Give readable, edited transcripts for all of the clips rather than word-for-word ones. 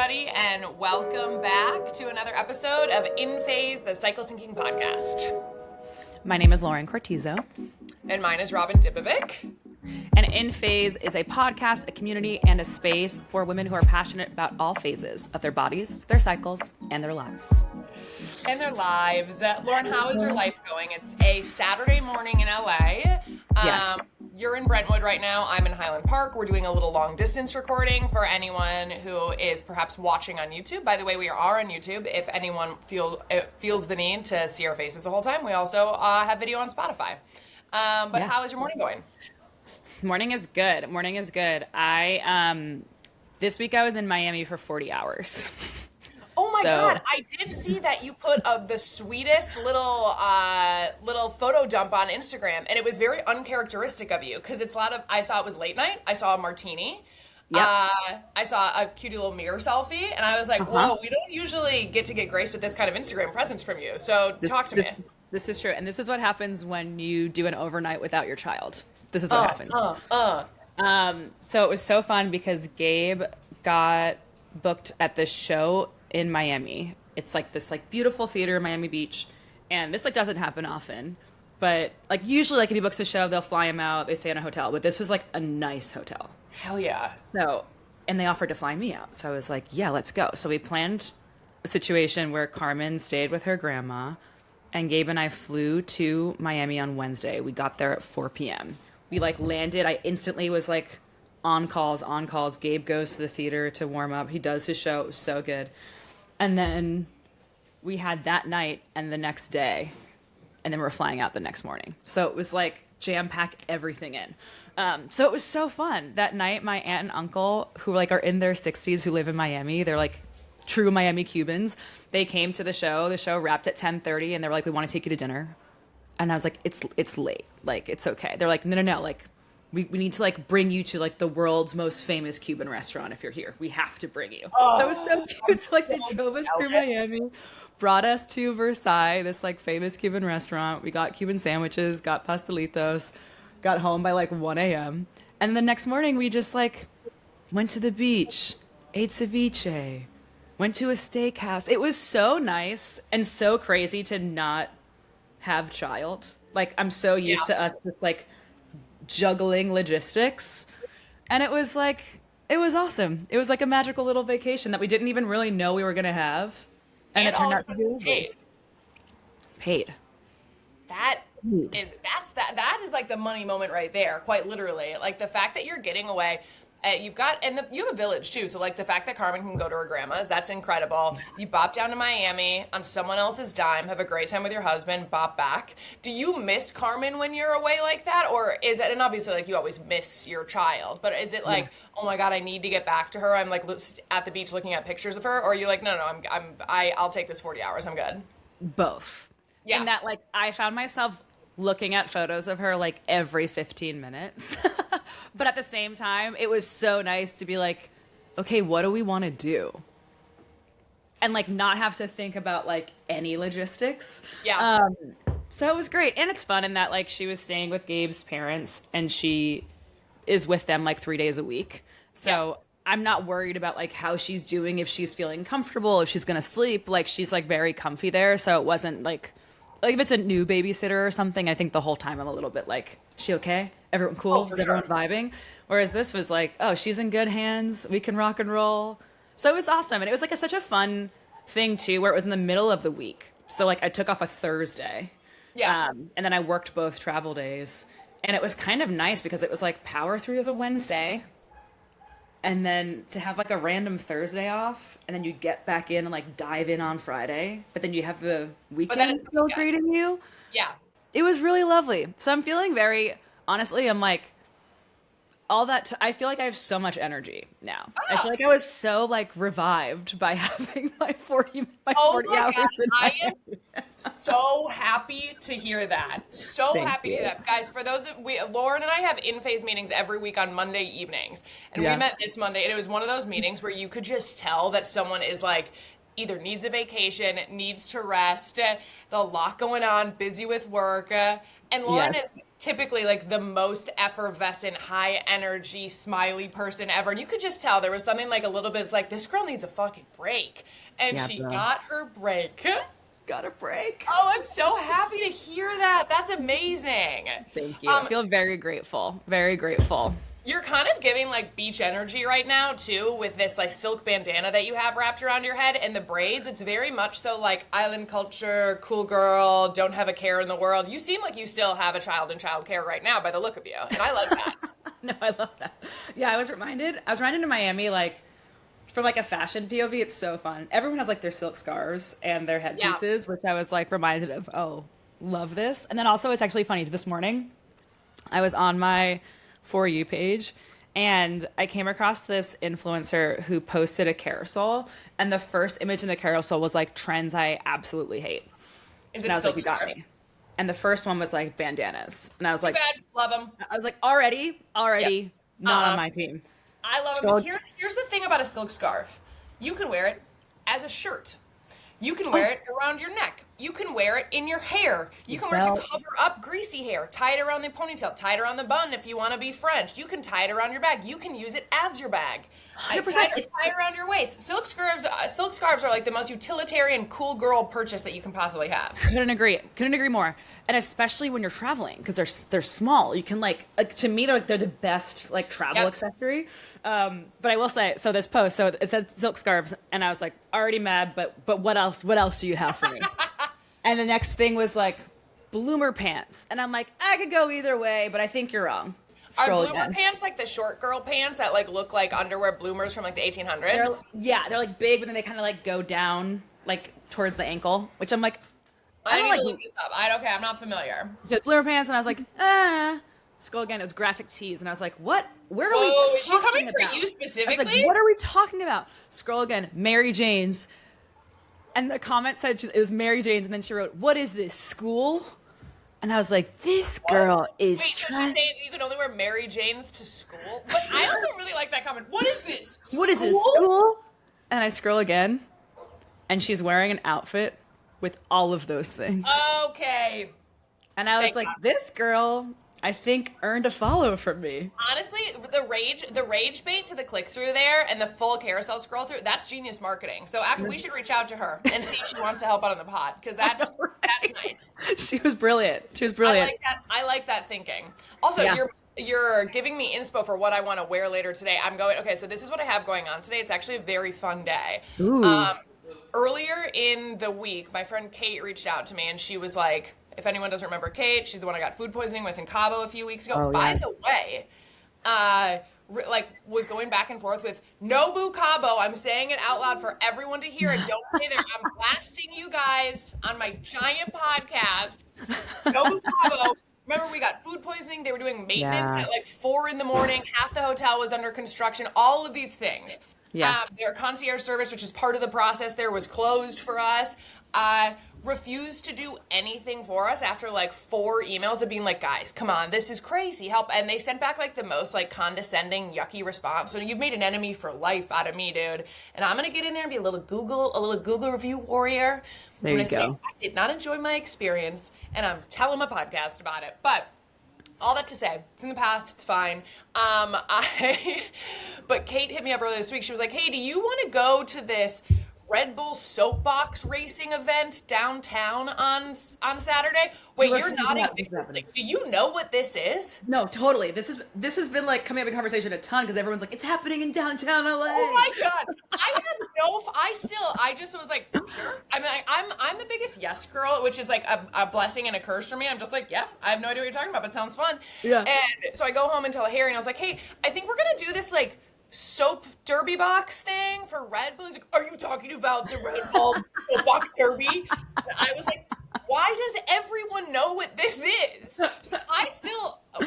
everybody, and welcome back to another episode of InPhase, the Cycle Syncing podcast. My name is Lauren Cortizo. And mine is Robin Dibovic. And InPhase is a podcast, a community, and a space for women who are passionate about all phases of their bodies, their cycles, and their lives. And their lives. Lauren, how is your life going? It's a Saturday morning in LA. Yes. You're in Brentwood right now. I'm in Highland Park. We're doing a little long distance recording for anyone who is perhaps watching on YouTube. By the way, we are on YouTube. If anyone feels the need to see our faces the whole time, we also have video on Spotify. How is your morning going? Morning is good. This week I was in Miami for 40 hours. Oh my God, I did see that you put the sweetest little photo dump on Instagram, and it was very uncharacteristic of you because it's I saw it was late night, I saw a martini, Yep. I saw a cutie little mirror selfie, and I was like, whoa, we don't usually get graced with this kind of Instagram presence from you, so talk to me. This is true, and this is what happens when you do an overnight without your child. This is what happens. So it was so fun because Gabe got booked at this show in Miami. It's like this beautiful theater in Miami Beach, and this doesn't happen often. But usually if he books a show, they'll fly him out, they stay in a hotel. But this was a nice hotel. Hell yeah. So, and they offered to fly me out. So I was like, yeah, let's go. So we planned a situation where Carmen stayed with her grandma, and Gabe and I flew to Miami on Wednesday. We got there at 4 p.m. We landed. I instantly was on calls. Gabe goes to the theater to warm up. He does his show. It was so good. And then we had that night and the next day, and then we're flying out the next morning. So it was jam-pack everything in. So it was so fun. That night, my aunt and uncle, who are in their 60s, who live in Miami, they're true Miami Cubans. They came to the show. The show wrapped at 10:30, and they were we want to take you to dinner. And I was like, it's late. It's okay. They're like, no. We need to bring you to the world's most famous Cuban restaurant if you're here. We have to bring you. So it was so cute. So they drove us through Miami, brought us to Versailles, this famous Cuban restaurant. We got Cuban sandwiches, got pastelitos, got home by 1 a.m. And the next morning we just went to the beach, ate ceviche, went to a steakhouse. It was so nice and so crazy to not have child. I'm so used to us just juggling logistics, and it was awesome. It was a magical little vacation that we didn't even really know we were gonna have, and it turned out to be paid. That is the money moment right there, quite literally. The fact that you're getting away. You have a village too, so the fact that Carmen can go to her grandma's, that's incredible. You bop down to Miami on someone else's dime, have a great time with your husband, bop back. Do you miss Carmen when you're away like that, or is it? And obviously, you always miss your child, but is it oh my God, I need to get back to her? I'm at the beach looking at pictures of her, or are you no, I'll take this 40 hours, I'm good. Both. Yeah. And that I found myself looking at photos of her every 15 minutes. But at the same time, it was so nice to be okay, what do we want to do? And not have to think about any logistics. Yeah. So it was great. And it's fun in that she was staying with Gabe's parents, and she is with them 3 days a week. So I'm not worried about how she's doing, if she's feeling comfortable, if she's going to sleep. She's very comfy there. So it wasn't if it's a new babysitter or something, I think the whole time I'm a little bit she okay? Everyone cool? Is everyone vibing? Whereas this was oh, she's in good hands. We can rock and roll. So it was awesome. And it was such a fun thing too, where it was in the middle of the week. So I took off a Thursday. Yeah. And then I worked both travel days. And it was kind of nice because it was power through the Wednesday. And then to have a random Thursday off, and then you get back in and dive in on Friday, but then you have the weekend still greeting you. Yeah. It was really lovely. So I'm feeling honestly, I'm all that. I feel I have so much energy now. I feel I was so revived by having my 40 hours. God. I am so happy to hear that. So happy to hear that. Guys, for those Lauren and I have InPhase meetings every week on Monday evenings. And we met this Monday, and it was one of those meetings where you could just tell that someone is either needs a vacation, needs to rest, a lot going on, busy with work. And Lauren is typically like the most effervescent, high energy, smiley person ever. And you could just tell there was something like a little bit, it's like, this girl needs a fucking break. And she got her break. Got a break. Oh, I'm so happy to hear that. That's amazing. Thank you. I feel very grateful. Very grateful. You're kind of giving like beach energy right now too, with this like silk bandana that you have wrapped around your head and the braids. It's very much so like island culture, cool girl, don't have a care in the world. You seem like you still have a child in childcare right now by the look of you, and I like that. No, I love that. Yeah, I was reminded in Miami, like from like a fashion POV, it's so fun. Everyone has like their silk scarves and their headpieces, which I was like reminded of. Oh, love this. And then also it's actually funny. This morning, I was on my For You page and I came across this influencer who posted a carousel, and the first image in the carousel was like trends I absolutely hate. Is and it I was silk like, you got scarves? me. And the first one was like bandanas, and I was like, Bad. Love them. I was like, already, not on my team. I love them. Here's the thing about a silk scarf. You can wear it as a shirt. You can wear it around your neck. You can wear it in your hair. You can wear it to cover up greasy hair. Tie it around the ponytail. Tie it around the bun if you want to be French. You can tie it around your bag. You can use it as your bag. 100%. Tie it around your waist. Silk scarves are like the most utilitarian, cool girl purchase that you can possibly have. Couldn't agree more. And especially when you're traveling, because they're small. You can like to me they're the best like travel accessory. But I will say, so this post, so it said silk scarves, and I was like already mad, but what else do you have for me? And the next thing was like bloomer pants, and I'm like, I could go either way, but I think you're wrong. Are bloomer pants like the short girl pants that like look like underwear bloomers from like the 1800s? They're like big, but then they kind of like go down like towards the ankle, which I'm like, I need to look this up. I'm not familiar. Just bloomer pants, and I was like, Scroll again. It was graphic tees, and I was like, "What? Where are we talking about?" Is she coming for you specifically? I was like, "What are we talking about?" Scroll again. Mary Jane's, and the comment said it was Mary Jane's, and then she wrote, "What is this, school?" And I was like, "This girl is." Wait, so she's saying you can only wear Mary Jane's to school? But I also really like that comment. What is this? What is this, school? And I scroll again, and she's wearing an outfit with all of those things. Okay. And I was like, this girl, I think, earned a follow from me. Honestly, the rage bait to the click through there and the full carousel scroll through, that's genius marketing. So we should reach out to her and see if she wants to help out on the pod, because that's nice. She was brilliant. I like that thinking. Also, you're giving me inspo for what I want to wear later today. So this is what I have going on today. It's actually a very fun day. Ooh. Earlier in the week, my friend Kate reached out to me, and she was like, if anyone doesn't remember Kate, she's the one I got food poisoning with in Cabo a few weeks ago. By the way, was going back and forth with Nobu Cabo. I'm saying it out loud for everyone to hear it. Don't say that. I'm blasting you guys on my giant podcast. Nobu Cabo. Remember, we got food poisoning. They were doing maintenance at like 4 a.m. Half the hotel was under construction. All of these things. Yeah. Their concierge service, which is part of the process there, was closed for us. Refused to do anything for us after like 4 emails of being like, guys, come on, this is crazy, help. And they sent back like the most like condescending, yucky response. So you've made an enemy for life out of me, dude. And I'm gonna get in there and be a little Google review warrior. There you go. I did not enjoy my experience, and I'm telling my podcast about it. But all that to say, it's in the past, it's fine. But Kate hit me up earlier this week. She was like, hey, do you want to go to this Red Bull soapbox racing event downtown on Saturday? Wait, you're nodding vigorously. Do you know what this is? No, totally. This has been like coming up in conversation a ton, because everyone's like, it's happening in downtown LA. Oh my god, I just was like, sure. I mean, I'm the biggest yes girl, which is like a blessing and a curse for me. I'm just like, yeah, I have no idea what you're talking about, but it sounds fun. Yeah. And so I go home and tell Harry, and I was like, hey, I think we're gonna do this like soap derby box thing for Red Bull. He's like, are you talking about the Red Bull soap box derby? And I was like, why does everyone know what this is? So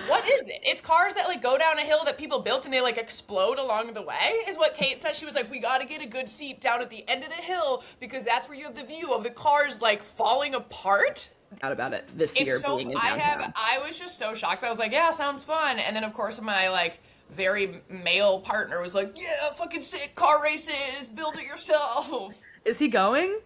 what is it? It's cars that like go down a hill that people built and they like explode along the way, is what Kate said. She was like, we got to get a good seat down at the end of the hill, because that's where you have the view of the cars like falling apart. Out about it this year being in downtown. I was just so shocked. I was like, yeah, sounds fun. And then of course my like very male partner was like, yeah, fucking sick car races, build it yourself. Is he going?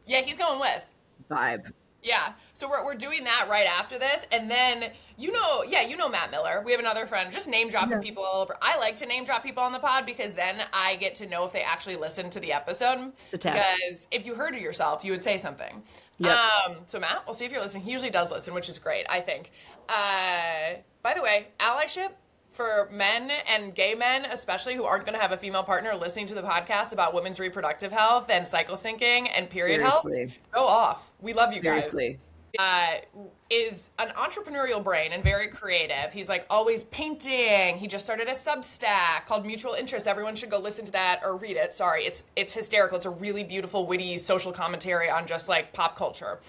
Yeah, he's going with. Vibe. Yeah. So we're doing that right after this. And then, you know Matt Miller. We have another friend just name dropping Yeah. people all over. I like to name drop people on the pod because then I get to know if they actually listen to the episode. It's a test. Because if you heard it yourself, you would say something. Yep. So Matt, we'll see if you're listening. He usually does listen, which is great, I think. By the way, allyship for men and gay men, especially who aren't going to have a female partner listening to the podcast about women's reproductive health and cycle syncing and period health, Seriously. go off. We love you guys. Seriously. Uh, is an entrepreneurial brain and very creative. He's like always painting. He just started a Substack called Mutual Interest. Everyone should go listen to that or read it. Sorry, it's hysterical. It's a really beautiful, witty social commentary on just like pop culture.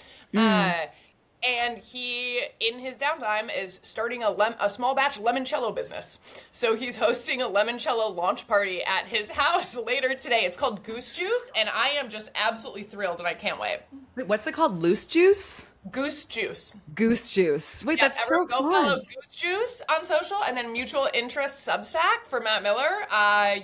And he, in his downtime, is starting a small batch limoncello business. So he's hosting a limoncello launch party at his house later today. It's called Goose Juice, and I am just absolutely thrilled, and I can't wait. Wait, what's it called? Loose juice? Goose Juice. Goose juice. Wait, Yeah, that's so everyone go fun. follow Goose Juice on social, and then Mutual Interest Substack for Matt Miller.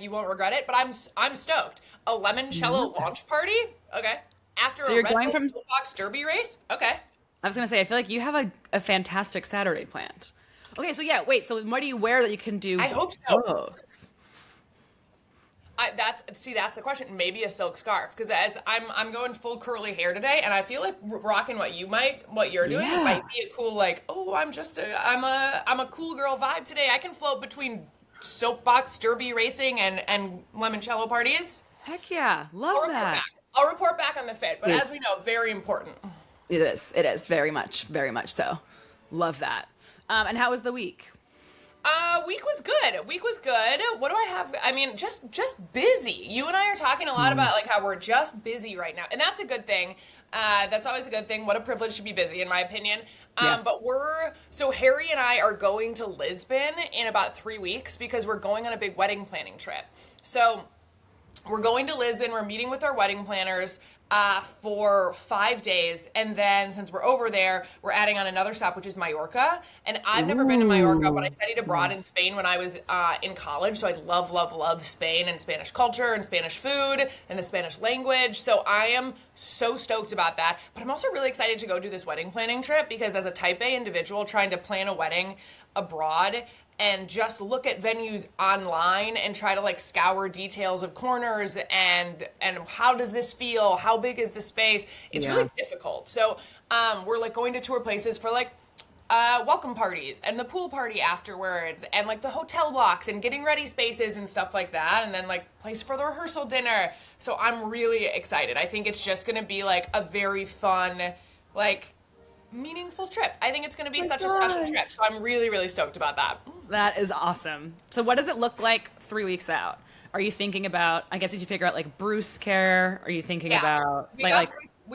You won't regret it, but I'm stoked. A limoncello launch party? Okay. After So a you're Red going Bull from- Fox Derby race? Okay. I was gonna say, I feel like you have a fantastic Saturday planned. Okay, so yeah, wait. So what do you wear that you can do? I hope so. both? That's the question. Maybe a silk scarf, because as I'm going full curly hair today, and I feel like rocking what you're doing Yeah. might be a cool like, oh, I'm a cool girl vibe today. I can float between soapbox derby racing and limoncello parties. Heck yeah, love I'll report that. back. I'll report back on the fit, but Yeah. as we know, very important. It is. It is very much so. Love that. And how was the week? Week was good. What do I have? I mean, just busy. You and I are talking a lot about like how we're just busy right now, and that's a good thing. That's always a good thing. What a privilege to be busy, in my opinion. Yeah. But so Harry and I are going to Lisbon in about 3 weeks because we're going on a big wedding planning trip. So we're going to Lisbon. We're meeting with our wedding planners for 5 days. And then since we're over there, we're adding on another stop, which is Mallorca. And I've never been to Mallorca, but I studied abroad in Spain when I was in college. So I love, love, love Spain and Spanish culture and Spanish food and the Spanish language. So I am so stoked about that. But I'm also really excited to go do this wedding planning trip because as a type A individual trying to plan a wedding abroad and just look at venues online and try to like scour details of corners and how does this feel? How big is the space? It's Yeah. really difficult. So we're like going to tour places for like welcome parties and the pool party afterwards and like the hotel blocks and getting ready spaces and stuff like that, and then like place for the rehearsal dinner. So I'm really excited. I think it's just gonna be like a very fun, like meaningful trip. I think it's going to be such a special gosh. trip. So I'm really, really stoked about that. That is awesome. So what does it look like 3 weeks out? Are you thinking about, I guess, did you figure out like Bruce care? Are you thinking about we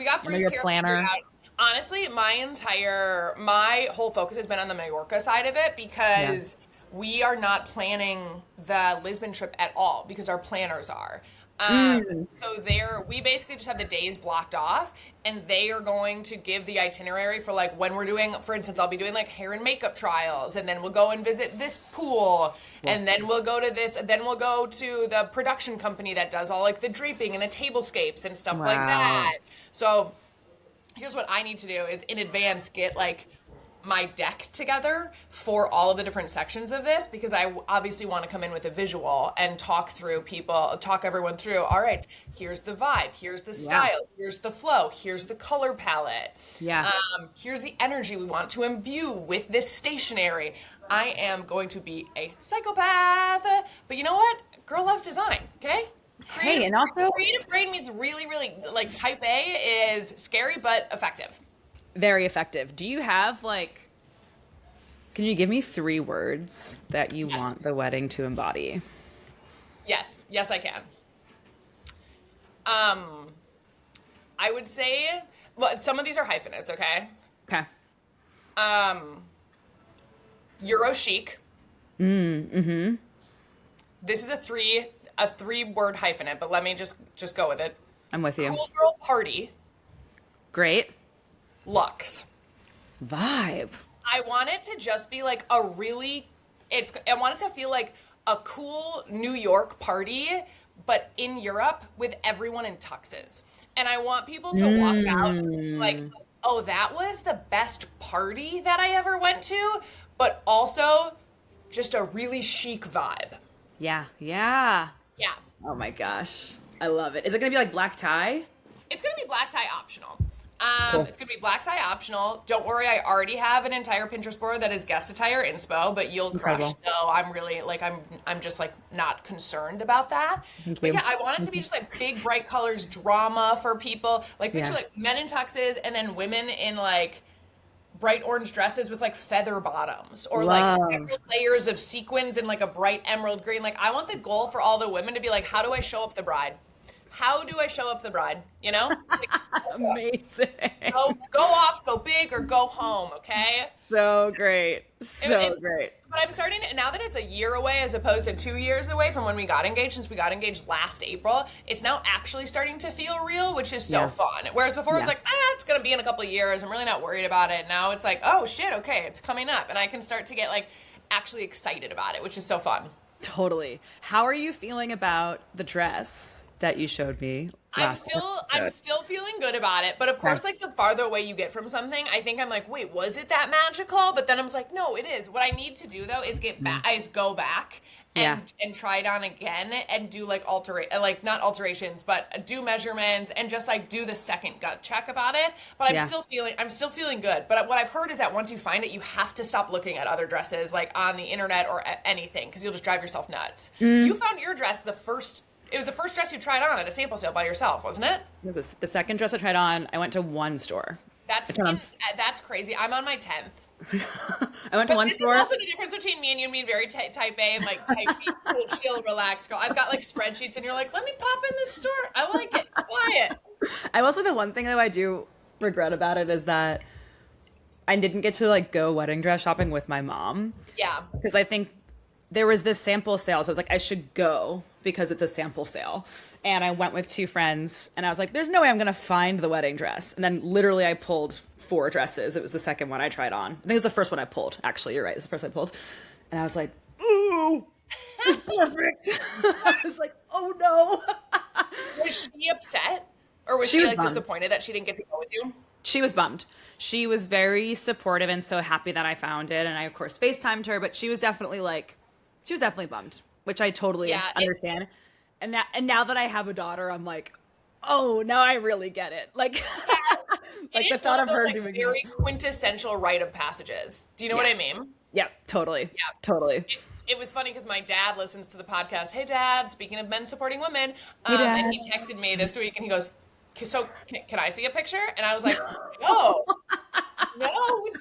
got Bruce your care planner? figured out. Honestly, my whole focus has been on the Mallorca side of it because we are not planning the Lisbon trip at all because our planners are. So we basically just have the days blocked off, and they are going to give the itinerary for like when we're doing, for instance, I'll be doing like hair and makeup trials, and then we'll go and visit this pool, and then we'll go to the production company that does all like the draping and the tablescapes and stuff like Wow. that. So here's what I need to do is in advance get like my deck together for all of the different sections of this because I obviously want to come in with a visual and talk everyone through, all right, here's the vibe, here's the style, here's the flow, here's the color palette. Yeah. Here's the energy we want to imbue with this stationery. I am going to be a psychopath, but you know what? Girl loves design, okay? Hey, and also- creative brain means really, really, like type A is scary but effective. Very effective. Do you have like, can you give me 3 words that you Yes. want the wedding to embody? Yes, I can. I would say, well, some of these are hyphenates, okay? Okay. Euro chic. Mm-hmm. This is a three word hyphenate, but let me just go with it. I'm with you. Cool girl party. Great. Luxe. Vibe. I want it to just be like I want it to feel like a cool New York party, but in Europe with everyone in tuxes. And I want people to walk out like oh, that was the best party that I ever went to, but also just a really chic vibe. Yeah. Yeah. Yeah. Oh my gosh. I love it. Is it going to be like black tie? It's going to be black tie optional. Cool. It's going to be black tie optional. Don't worry, I already have an entire Pinterest board that is guest attire inspo, but you'll crush. Incredible. So I'm really like, I'm just like not concerned about that. Thank But you. yeah, I want it to be just like big bright colors, drama for people. Like picture Yeah. like men in tuxes and then women in like bright orange dresses with like feather bottoms or Love. like several layers of sequins in like a bright emerald green. Like I want the goal for all the women to be like, how do I show up the bride? How do I show up the bride? You know? Like, Amazing. go off, go big, or go home, okay? So great. So And- great. But I'm starting to, now that it's a year away as opposed to 2 years away from when we got engaged, since we got engaged last April, it's now actually starting to feel real, which is so Yeah. fun. Whereas before it was Yeah. like, it's going to be in a couple of years. I'm really not worried about it. Now it's like, oh shit, okay, it's coming up. And I can start to get like actually excited about it, which is so fun. Totally. How are you feeling about the dress that you showed me? I'm last I'm episode? still feeling good about it, but of course, like the farther away you get from something, I think I'm like, wait, was it that magical? But then I was like, no, it is. What I need to do though is get back, is go back and try it on again and do like not alterations, but do measurements and just like do the second gut check about it. But I'm still feeling good. But what I've heard is that once you find it, you have to stop looking at other dresses like on the internet or anything because you'll just drive yourself nuts. You found your dress it was the first dress you tried on at a sample sale by yourself, wasn't it? It was the second dress I tried on. I went to one store. That's crazy. I'm on my 10th. I went to one This store. is also the difference between me and you and me, very type A and like type B, cool, chill, relaxed girl. I've got like spreadsheets and you're like, let me pop in this store. I want to get quiet. I also, the one thing that I do regret about it is that I didn't get to like go wedding dress shopping with my mom. Yeah. Because I think there was this sample sale. So I was like, I should go because it's a sample sale. And I went with two friends and I was like, there's no way I'm going to find the wedding dress. And then literally I pulled 4 dresses. It was the second one I tried on. I think it was the first one I pulled. Actually, you're right. It's the first I pulled. And I was like, ooh, it's perfect. I was like, oh no. Was she upset? Or was She she was like bummed. disappointed that she didn't get to go with you? She was bummed. She was very supportive and so happy that I found it. And I, of course, FaceTimed her, but she was definitely bummed, which I totally understand. And now that I have a daughter, I'm like, oh, now I really get it. Like, like the thought of her like, doing very quintessential rite of passages. Do you know what I mean? Yeah, totally. Yeah. Totally. It was funny because my dad listens to the podcast. Hey, Dad, speaking of men supporting women. Hey, Dad. And he texted me this week and he goes, so can I see a picture? And I was like, no,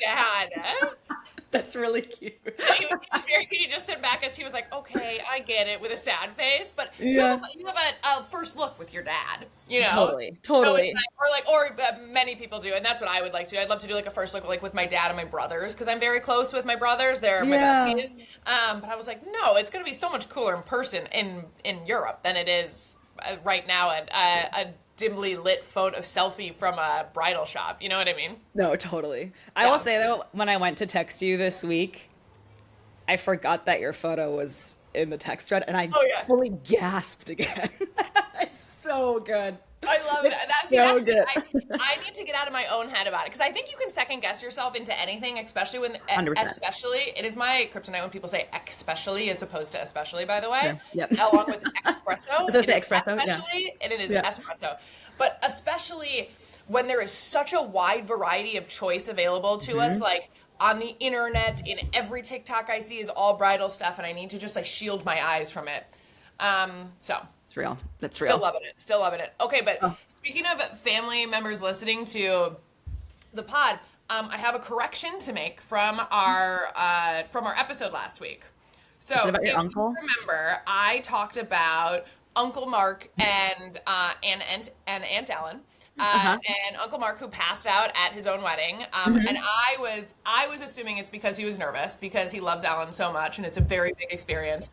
Dad. That's really cute. He was very cute. He just sent back as he was like, okay, I get it, with a sad face. But Yeah. you have a first look with your dad, you know? Totally. So it's like, or many people do, and that's what I would like to do. I'd love to do like a first look like with my dad and my brothers because I'm very close with my brothers. They're my besties. But I was like, no, it's going to be so much cooler in person in Europe than it is right now at a dimly lit photo selfie from a bridal shop. You know what I mean? No, totally. I will say though, when I went to text you this week, I forgot that your photo was in the text thread and I fully gasped again. It's so good. I love it. So good. I need to get out of my own head about it because I think you can second guess yourself into anything, especially when, 100%. It is my kryptonite when people say especially as opposed to especially, by the way. Yeah. Yep. Along with espresso. Is it the espresso? Especially, and it is espresso. But especially when there is such a wide variety of choice available to us, like on the internet, in every TikTok I see is all bridal stuff, and I need to just like shield my eyes from it. So. It's real. That's real. Still loving it. Okay, but speaking of family members listening to the pod, I have a correction to make from our episode last week. So Is it about your if uncle? you remember, I talked about Uncle Mark and Aunt Ellen. And Uncle Mark, who passed out at his own wedding, and I was assuming it's because he was nervous because he loves Ellen so much, and it's a very big experience.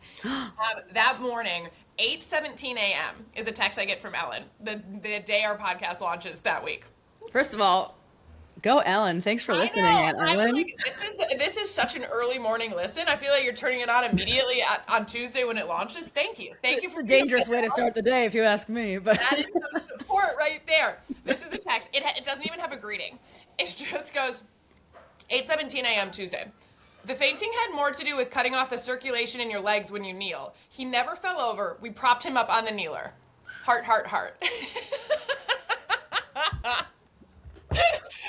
That morning, 8:17 a.m. is a text I get from Ellen the day our podcast launches that week. First of all, go Ellen. Thanks for listening, Aunt I was Ellen. like, this is such an early morning listen. I feel like you're turning it on immediately on Tuesday when it launches. Thank you for It's a dangerous way to start the day, if you ask me. But that is some support right there. This is the text. It doesn't even have a greeting. It just goes 8:17 a.m. Tuesday. The fainting had more to do with cutting off the circulation in your legs when you kneel. He never fell over. We propped him up on the kneeler. Heart, heart, heart.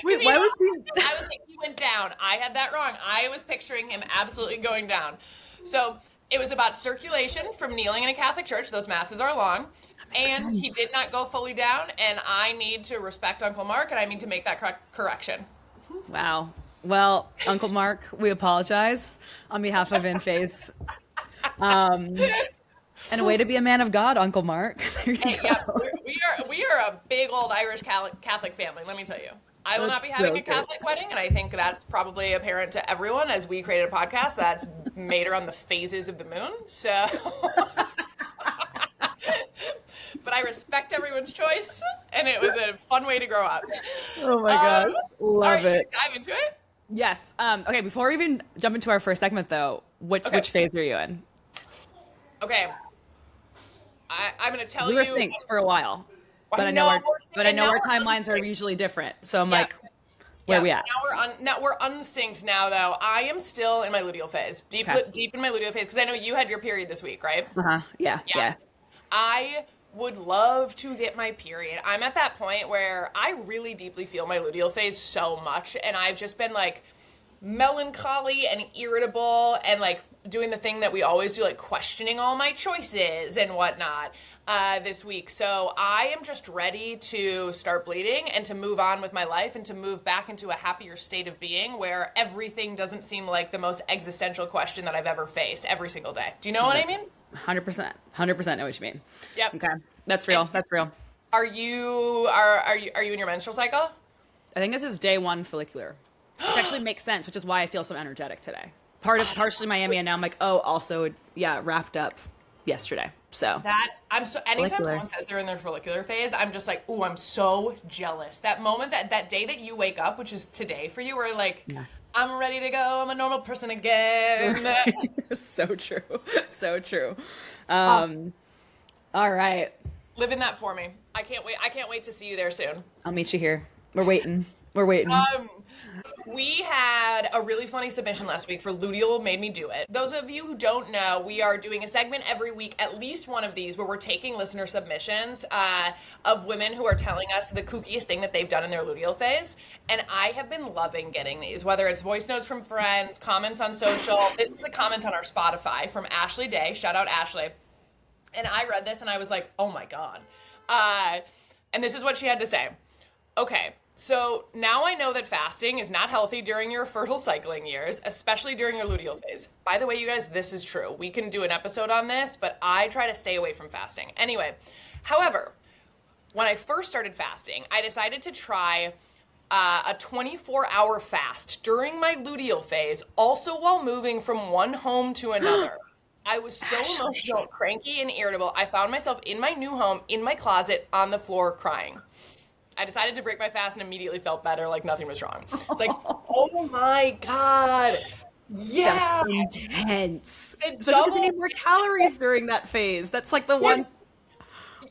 Wait, why was he? I was like, he went down. I had that wrong. I was picturing him absolutely going down. So it was about circulation from kneeling in a Catholic church. Those masses are long. And he did not go fully down. And I need to respect Uncle Mark, and I need to make that correction. Wow. Well, Uncle Mark, we apologize on behalf of InPhase. And a way to be a man of God, Uncle Mark. There you Hey, go. yeah, we are a big old Irish Catholic family, let me tell you. I will not be having a Catholic wedding, and I think that's probably apparent to everyone as we created a podcast that's made around the phases of the moon. So, but I respect everyone's choice, and it was a fun way to grow up. Oh my God. All Love right, should we it. dive into it? Yes. Okay, before we even jump into our first segment, though, which phase are you in? Okay. I'm going to tell We you. were synced for a while. But I know our timelines are usually different. So I'm like, where are we at? Now we're unsynced now, though. I am still in my luteal phase, deep in my luteal phase, because I know you had your period this week, right? Yeah. I would love to get my period. I'm at that point where I really deeply feel my luteal phase so much, and I've just been like melancholy and irritable and like doing the thing that we always do, like questioning all my choices and whatnot this week. So I am just ready to start bleeding and to move on with my life and to move back into a happier state of being where everything doesn't seem like the most existential question that I've ever faced every single day. Do you know what I mean? 100%. 100% know what you mean. Yep. Okay. That's real. That's real. Are you in your menstrual cycle? I think this is day 1 follicular. Which actually makes sense, which is why I feel so energetic today. Partially Miami, and now I'm like, wrapped up yesterday. So anytime follicular. someone says they're in their follicular phase, I'm just like, ooh, I'm so jealous. That moment, that day that you wake up, which is today for you, where like, I'm ready to go. I'm a normal person again. So true. So true. All right. Live in that for me. I can't wait. I can't wait to see you there soon. I'll meet you here. We're waiting. We had a really funny submission last week for Luteal Made Me Do It. Those of you who don't know, we are doing a segment every week, at least one of these, where we're taking listener submissions of women who are telling us the kookiest thing that they've done in their luteal phase. And I have been loving getting these, whether it's voice notes from friends, comments on social. This is a comment on our Spotify from Ashley Day. Shout out Ashley. And I read this and I was like, oh my God. And this is what she had to say. Okay. So now I know that fasting is not healthy during your fertile cycling years, especially during your luteal phase. By the way, you guys, this is true. We can do an episode on this, but I try to stay away from fasting. Anyway, however, when I first started fasting, I decided to try a 24-hour fast during my luteal phase, also while moving from one home to another. I was so emotional, cranky, and irritable. I found myself in my new home, in my closet, on the floor crying. I decided to break my fast and immediately felt better, like nothing was wrong. It's like, oh my God. Yeah. That's intense. Especially because you need more calories during that phase. That's like the one.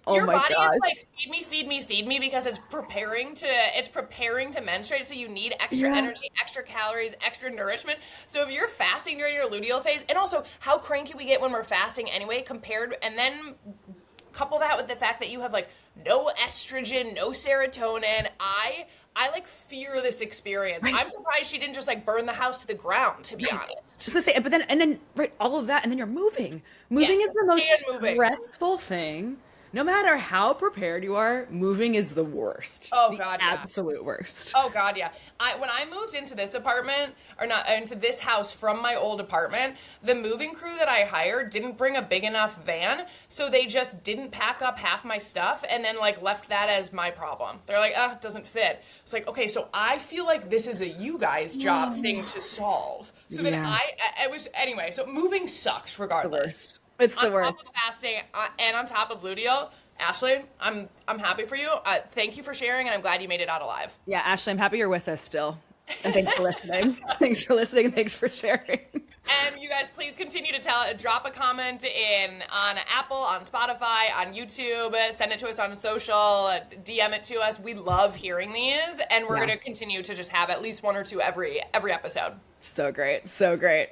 Oh your my body God. is like, feed me because it's preparing to menstruate. So you need extra energy, extra calories, extra nourishment. So if you're fasting during your luteal phase, and also how cranky we get when we're fasting anyway, and then couple that with the fact that you have like no estrogen, no serotonin. I like fear this experience. Right. I'm surprised she didn't just like burn the house to the ground, to be honest. Just to say, but then all of that, and then you're moving. Moving is the most stressful thing. No matter how prepared you are, moving is the worst. Oh God, yeah. Absolute worst. Oh God, yeah. When I moved into this apartment, or not into this house from my old apartment, the moving crew that I hired didn't bring a big enough van, so they just didn't pack up half my stuff and then like left that as my problem. They're like, it doesn't fit. It's like, okay, so I feel like this is a you guys' job thing to solve. So then anyway, so moving sucks regardless. It's the worst. On top of fasting and on top of luteal, Ashley, I'm happy for you. Thank you for sharing, and I'm glad you made it out alive. Yeah, Ashley, I'm happy you're with us still. And thanks for listening. Thanks for listening. Thanks for sharing. And you guys, please continue to drop a comment on Apple, on Spotify, on YouTube, send it to us on social, DM it to us. We love hearing these, and we're Yeah. going to continue to just have at least one or two every episode. So great. So great.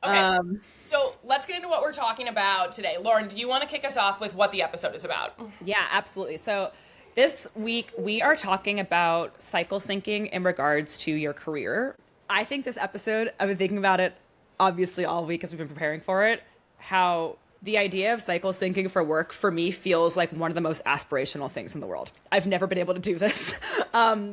Okay. So let's get into what we're talking about today. Lauren, do you want to kick us off with what the episode is about? Yeah, absolutely. So this week we are talking about cycle syncing in regards to your career. I think this episode, I've been thinking about it obviously all week as we've been preparing for it, how the idea of cycle syncing for work for me feels like one of the most aspirational things in the world. I've never been able to do this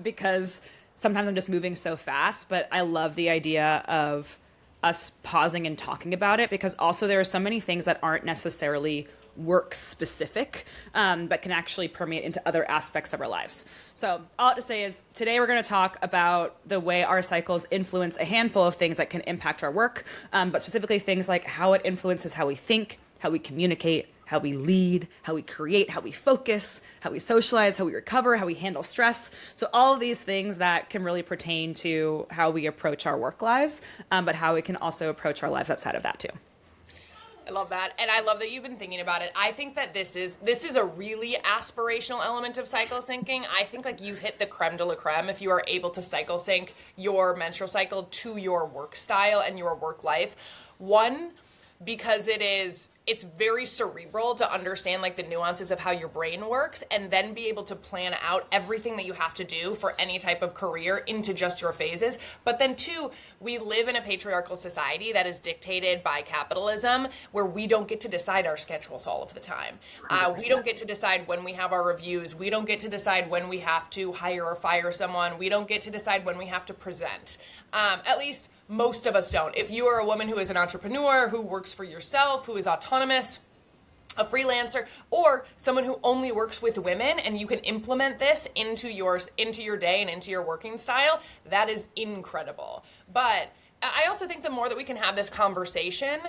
because sometimes I'm just moving so fast, but I love the idea of us pausing and talking about it, because also there are so many things that aren't necessarily work specific, but can actually permeate into other aspects of our lives. So all I have to say is today we're going to talk about the way our cycles influence a handful of things that can impact our work, but specifically things like how it influences how we think, how we communicate, how we lead, how we create, how we focus, how we socialize, how we recover, how we handle stress. So all of these things that can really pertain to how we approach our work lives, but how we can also approach our lives outside of that too. I love that. And I love that you've been thinking about it. I think that this is a really aspirational element of cycle syncing. I think like you've hit the creme de la creme if you are able to cycle sync your menstrual cycle to your work style and your work life. One, because it's very cerebral to understand like the nuances of how your brain works, and then be able to plan out everything that you have to do for any type of career into just your phases. But then two, we live in a patriarchal society that is dictated by capitalism, where we don't get to decide our schedules all of the time. We don't get to decide when we have our reviews. We don't get to decide when we have to hire or fire someone. We don't get to decide when we have to present. At least most of us don't. If you are a woman who is an entrepreneur, who works for yourself, who is autonomous, a freelancer, or someone who only works with women, and you can implement this into your day and into your working style, that is incredible. But I also think the more that we can have this conversation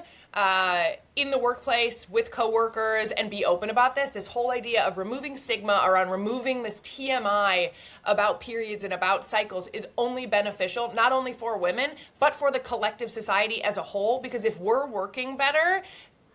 in the workplace with coworkers and be open about this whole idea of removing stigma around removing this TMI about periods and about cycles is only beneficial, not only for women, but for the collective society as a whole, because if we're working better,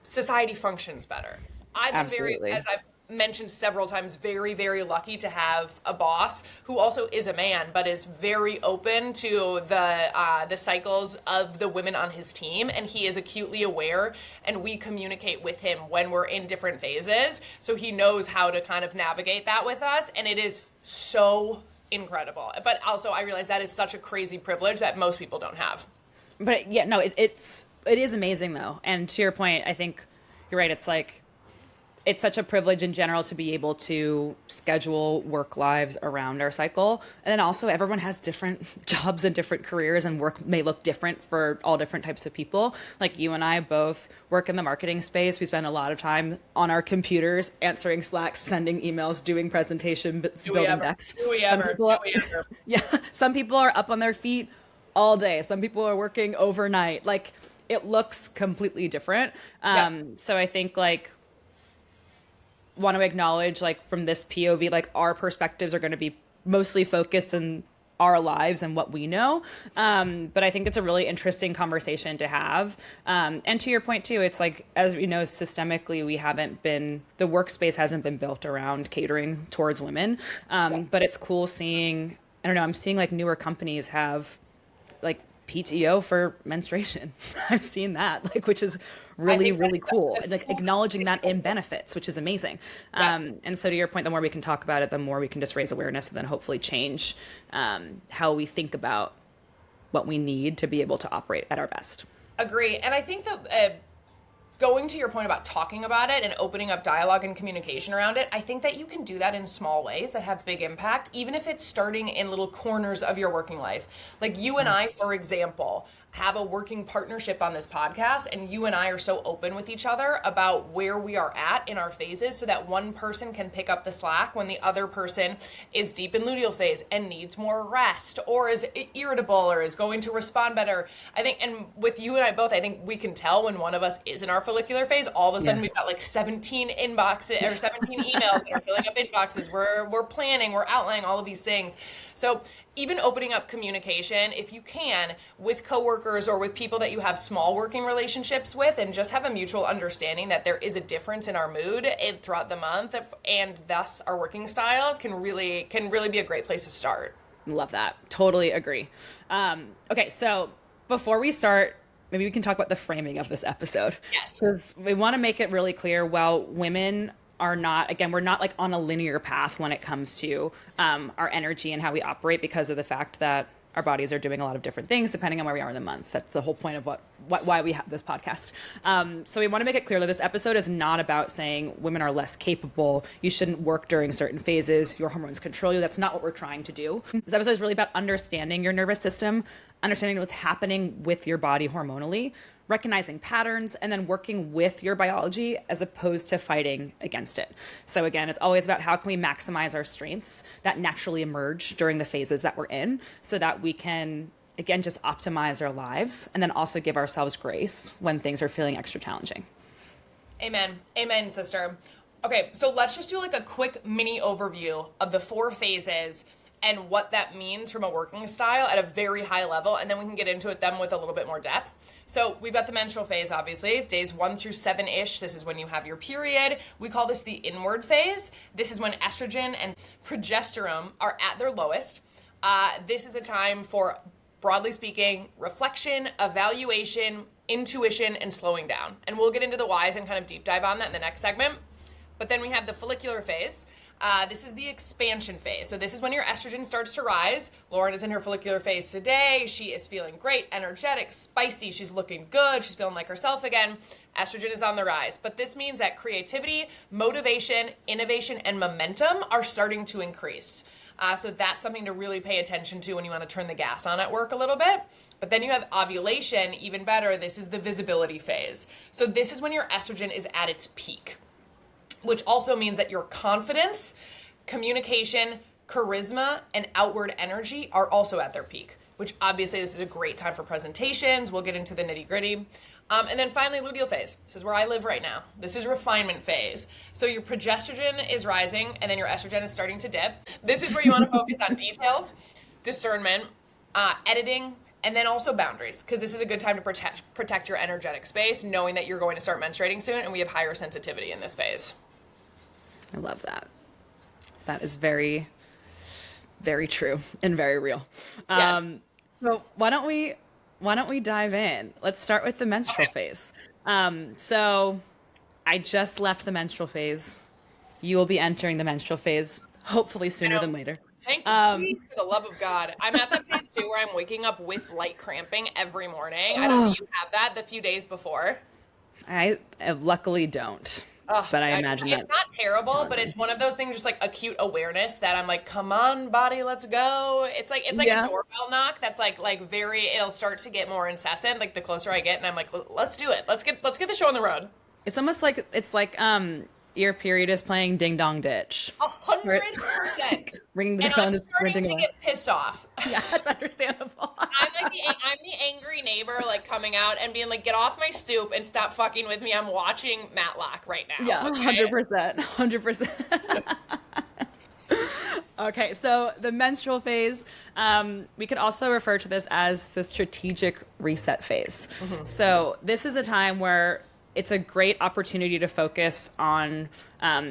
society functions better. I've been Absolutely. as I've mentioned several times, very, very lucky to have a boss who also is a man, but is very open to the cycles of the women on his team, and he is acutely aware, and we communicate with him when we're in different phases, so he knows how to kind of navigate that with us, and it is so incredible. But also, I realize that is such a crazy privilege that most people don't have. But yeah, no, it is amazing though. And to your point, I think you're right. It's such a privilege in general to be able to schedule work lives around our cycle. And then also everyone has different jobs and different careers, and work may look different for all different types of people. Like you and I both work in the marketing space. We spend a lot of time on our computers, answering Slacks, sending emails, doing presentations, building decks. Do we ever? Yeah. Some people are up on their feet all day. Some people are working overnight. Like it looks completely different. So I think like, want to acknowledge like from this POV, like our perspectives are going to be mostly focused in our lives and what we know. But I think it's a really interesting conversation to have. And to your point too, it's like, as we know, systemically, the workspace hasn't been built around catering towards women. But it's cool seeing, I don't know, I'm seeing like newer companies have like PTO for menstruation. I've seen that, like, which is really, really cool. And like acknowledging that in benefits, which is amazing. And so to your point, the more we can talk about it, the more we can just raise awareness and then hopefully change how we think about what we need to be able to operate at our best. Agree. And I think that going to your point about talking about it and opening up dialogue and communication around it, I think that you can do that in small ways that have big impact, even if it's starting in little corners of your working life. Like you and I, for example, have a working partnership on this podcast, and you and I are so open with each other about where we are at in our phases, so that one person can pick up the slack when the other person is deep in luteal phase and needs more rest, or is irritable, or is going to respond better. I think, and with you and I both, I think we can tell when one of us is in our follicular phase. All of a sudden we've got like 17 inboxes or 17 emails that are filling up inboxes. We're planning, we're outlining all of these things. So even opening up communication, if you can, with coworkers coworkers or with people that you have small working relationships with, and just have a mutual understanding that there is a difference in our mood throughout the month, and thus our working styles can really be a great place to start. Love that. Totally agree. Okay, so before we start, maybe we can talk about the framing of this episode. Yes. Because we want to make it really clear, while women are not, again, we're not like on a linear path when it comes to our energy and how we operate, because of the fact that our bodies are doing a lot of different things depending on where we are in the month. That's the whole point of why we have this podcast. So we want to make it clear that this episode is not about saying women are less capable, you shouldn't work during certain phases, your hormones control you. That's not what we're trying to do. This episode is really about understanding your nervous system, understanding what's happening with your body hormonally, recognizing patterns, and then working with your biology as opposed to fighting against it. So again, it's always about how can we maximize our strengths that naturally emerge during the phases that we're in, so that we can, again, just optimize our lives, and then also give ourselves grace when things are feeling extra challenging. Amen. Amen, sister. Okay, so let's just do like a quick mini overview of the 4 phases and what that means from a working style at a very high level, and then we can get into it then with a little bit more depth. So we've got the menstrual phase, obviously, days 1 through 7-ish. This is when you have your period. We call this the inward phase. This is when estrogen and progesterone are at their lowest. This is a time for, broadly speaking, reflection, evaluation, intuition, and slowing down. And we'll get into the whys and kind of deep dive on that in the next segment. But then we have the follicular phase. This is the expansion phase. So this is when your estrogen starts to rise. Lauren is in her follicular phase today. She is feeling great, energetic, spicy. She's looking good. She's feeling like herself again. Estrogen is on the rise. But this means that creativity, motivation, innovation, and momentum are starting to increase. So that's something to really pay attention to when you want to turn the gas on at work a little bit. But then you have ovulation, even better. This is the visibility phase. So this is when your estrogen is at its peak, which also means that your confidence, communication, charisma, and outward energy are also at their peak, which obviously this is a great time for presentations. We'll get into the nitty gritty. And then finally, luteal phase. This is where I live right now. This is refinement phase. So your progesterone is rising, and then your estrogen is starting to dip. This is where you want to focus on details, discernment, editing, and then also boundaries, because this is a good time to protect your energetic space, knowing that you're going to start menstruating soon, and we have higher sensitivity in this phase. I love that. That is very, very true and very real. Yes. So why don't we dive in? Let's start with the menstrual phase. So I just left the menstrual phase. You will be entering the menstrual phase, hopefully sooner than later. Thank you, please, for the love of God. I'm at that phase too, where I'm waking up with light cramping every morning. I don't. Do you have that the few days before? I luckily don't. But I imagine it's not terrible, but it's one of those things, just like acute awareness that I'm like, come on, body, let's go. It's like a doorbell knock that's like very. It'll start to get more incessant like the closer I get, and I'm like, let's do it. Let's get the show on the road. It's almost like your period is playing Ding Dong Ditch. 100%. Ringing the and phone I'm is starting ringing to away. get pissed off. Yeah, that's understandable. I'm the angry neighbor, like coming out and being like, get off my stoop and stop fucking with me. I'm watching Matlock right now. Yeah, okay? 100%. Okay, so the menstrual phase, we could also refer to this as the strategic reset phase. Mm-hmm. So this is a time where it's a great opportunity to focus on